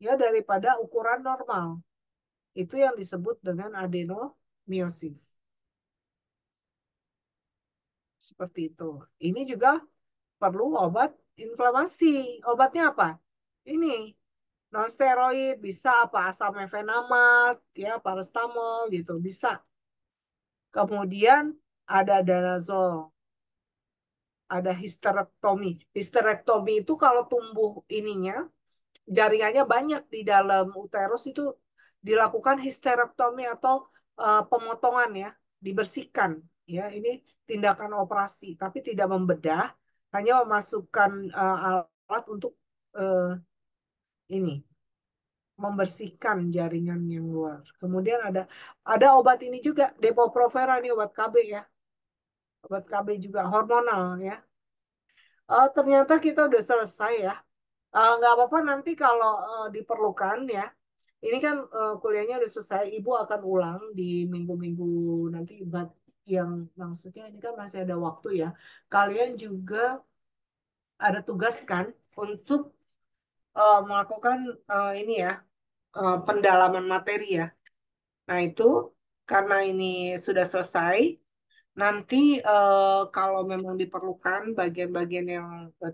ya daripada ukuran normal. Itu yang disebut dengan adenomiosis. Seperti itu. Ini juga perlu obat inflamasi. Obatnya apa? Ini non steroid bisa apa asam mefenamat ya paracetamol gitu bisa. Kemudian ada danazol, ada histerektomi. Histerektomi itu kalau tumbuh ininya, jaringannya banyak di dalam uterus itu dilakukan histerektomi atau pemotongan ya, dibersihkan. Ya, ini tindakan operasi, tapi tidak membedah, hanya memasukkan alat untuk uh, ini membersihkan jaringan yang luar. Kemudian ada obat ini juga, Depo-Provera ini obat KB ya, obat KB juga hormonal ya. Ternyata kita udah selesai ya. Nggak apa-apa nanti kalau diperlukan ya. Ini kan kuliahnya udah selesai. Ibu akan ulang di minggu-minggu nanti. Yang maksudnya ini kan masih ada waktu ya. Kalian juga ada tugas kan untuk melakukan ini ya pendalaman materi ya. Nah itu karena ini sudah selesai. Nanti kalau memang diperlukan bagian-bagian yang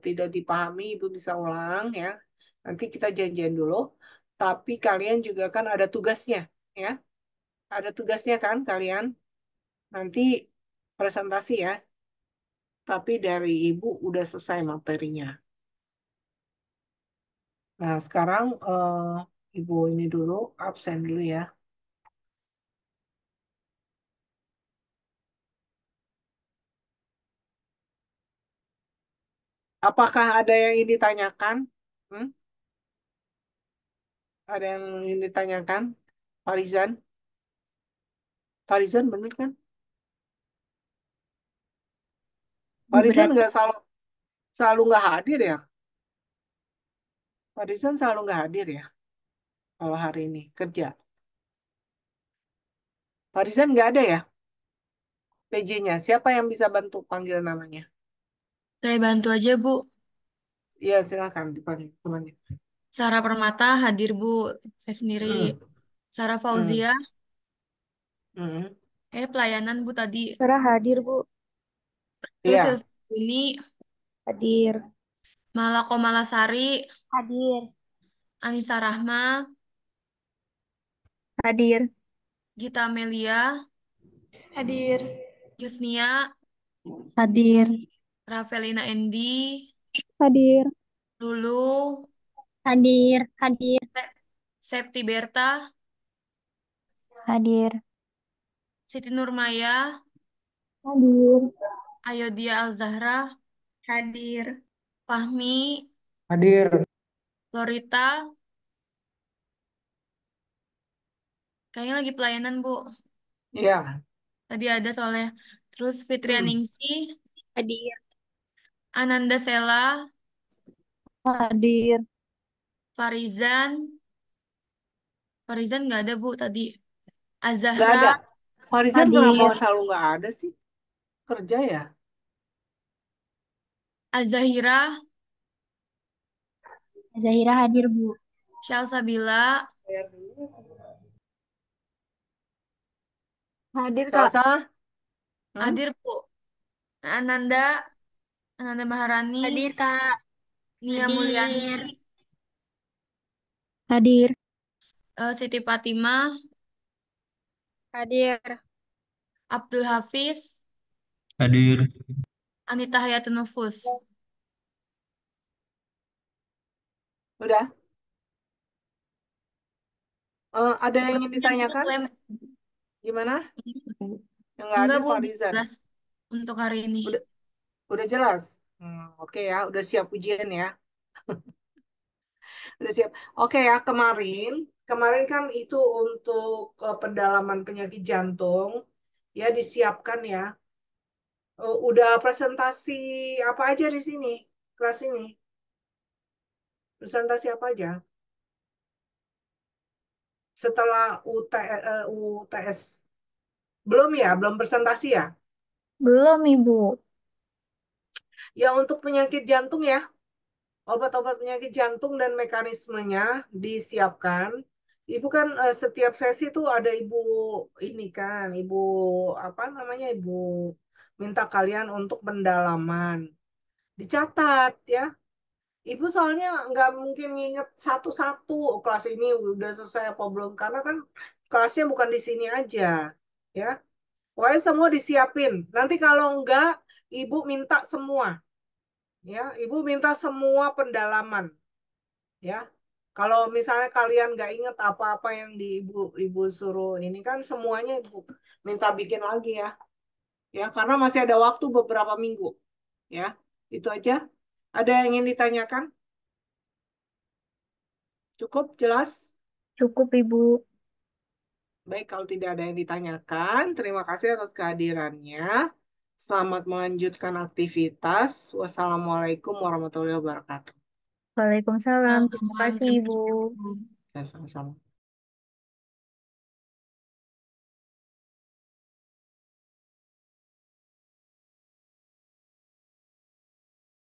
tidak dipahami, Ibu bisa ulang ya. Nanti kita janjian dulu. Tapi kalian juga kan ada tugasnya, ya. Ada tugasnya kan kalian. Nanti presentasi ya. Tapi dari Ibu udah selesai materinya. Nah, sekarang Ibu ini dulu, absen dulu ya. Apakah ada yang ingin ditanyakan? Hmm? Ada yang ingin ditanyakan? Farizan? Farizan bener kan? Farizan Berarti nggak selalu nggak hadir ya? Farizan selalu nggak hadir ya? Kalau hari ini kerja. Farizan nggak ada ya? PJ-nya. Siapa yang bisa bantu panggil namanya? saya bantu aja, Bu. Iya, silakan dipanggil temannya. Sarah Permata hadir, Bu. Saya sendiri. Hmm, Sarah hmm, Fauzia, hmm. pelayanan, Bu, tadi. Sarah hadir, Bu. Terus Iya, Silvini, Hadir. Malako Malasari, Hadir. Anissa Rahma, Hadir. Gita Melia, Hadir. Yusnia, Hadir. Rafelina Endi, Hadir. Lulu, Hadir. Hadir. Septi Berta, Hadir. Siti Nurmaya, Hadir. Ayodia Al-Zahra, Hadir. Fahmi, hadir. Lorita, kayaknya lagi pelayanan, Bu. Iya. Tadi ada soalnya. Terus Hmm. Fitrianingsi, Hadir. Ananda Sela, Hadir. Farizan, Farizan nggak ada, Bu, tadi. Nggak Azahra, ada. Farizan kenapa Hadir. selalu nggak ada sih? Kerja ya? Azahira, Zahira hadir, Bu. Syalsabila, Bayar dulu. Hadir, Kak. Salsa? hadir Bu. Ananda, Ananda Maharani, Hadir, Kak. Nia Mulyani, Hadir. Hadir. Siti Fatimah, Hadir. Abdul Hafiz, Hadir. Anita Hayatun Nufus. Udah? Ada yang ingin Sepertinya ditanyakan? klaim Gimana? Yang nggak enggak hadir Bu, Farizan. jelas untuk hari ini. Udah jelas? Oke ya, udah siap ujian ya. Udah siap. Oke ya, kemarin kan itu untuk pendalaman penyakit jantung ya disiapkan ya. Udah presentasi apa aja di sini kelas ini? Presentasi apa aja? Setelah UTS. Belum ya, belum presentasi ya? Belum, Ibu. Ya untuk penyakit jantung ya, obat-obat penyakit jantung dan mekanismenya disiapkan. Ibu kan setiap sesi itu ada ibu ini kan, ibu apa namanya, ibu minta kalian untuk pendalaman. Dicatat ya. Ibu soalnya nggak mungkin nginget satu-satu, oh, kelas ini udah selesai apa belum, karena kan kelasnya bukan di sini aja. Ya, pokoknya semua disiapin. Nanti kalau enggak, ibu minta semua. Ya, ibu minta semua pendalaman. Ya, kalau misalnya kalian nggak inget apa-apa yang di ibu suruh ini kan semuanya ibu minta bikin lagi ya. Ya, karena masih ada waktu beberapa minggu. Ya, itu aja. Ada yang ingin ditanyakan? Cukup jelas? Cukup, Ibu. Baik, kalau tidak ada yang ditanyakan, terima kasih atas kehadirannya. Selamat melanjutkan aktivitas. Wassalamualaikum warahmatullahi wabarakatuh. Waalaikumsalam. Terima kasih, Ibu. Terima kasih, Bu. Ya, sama-sama.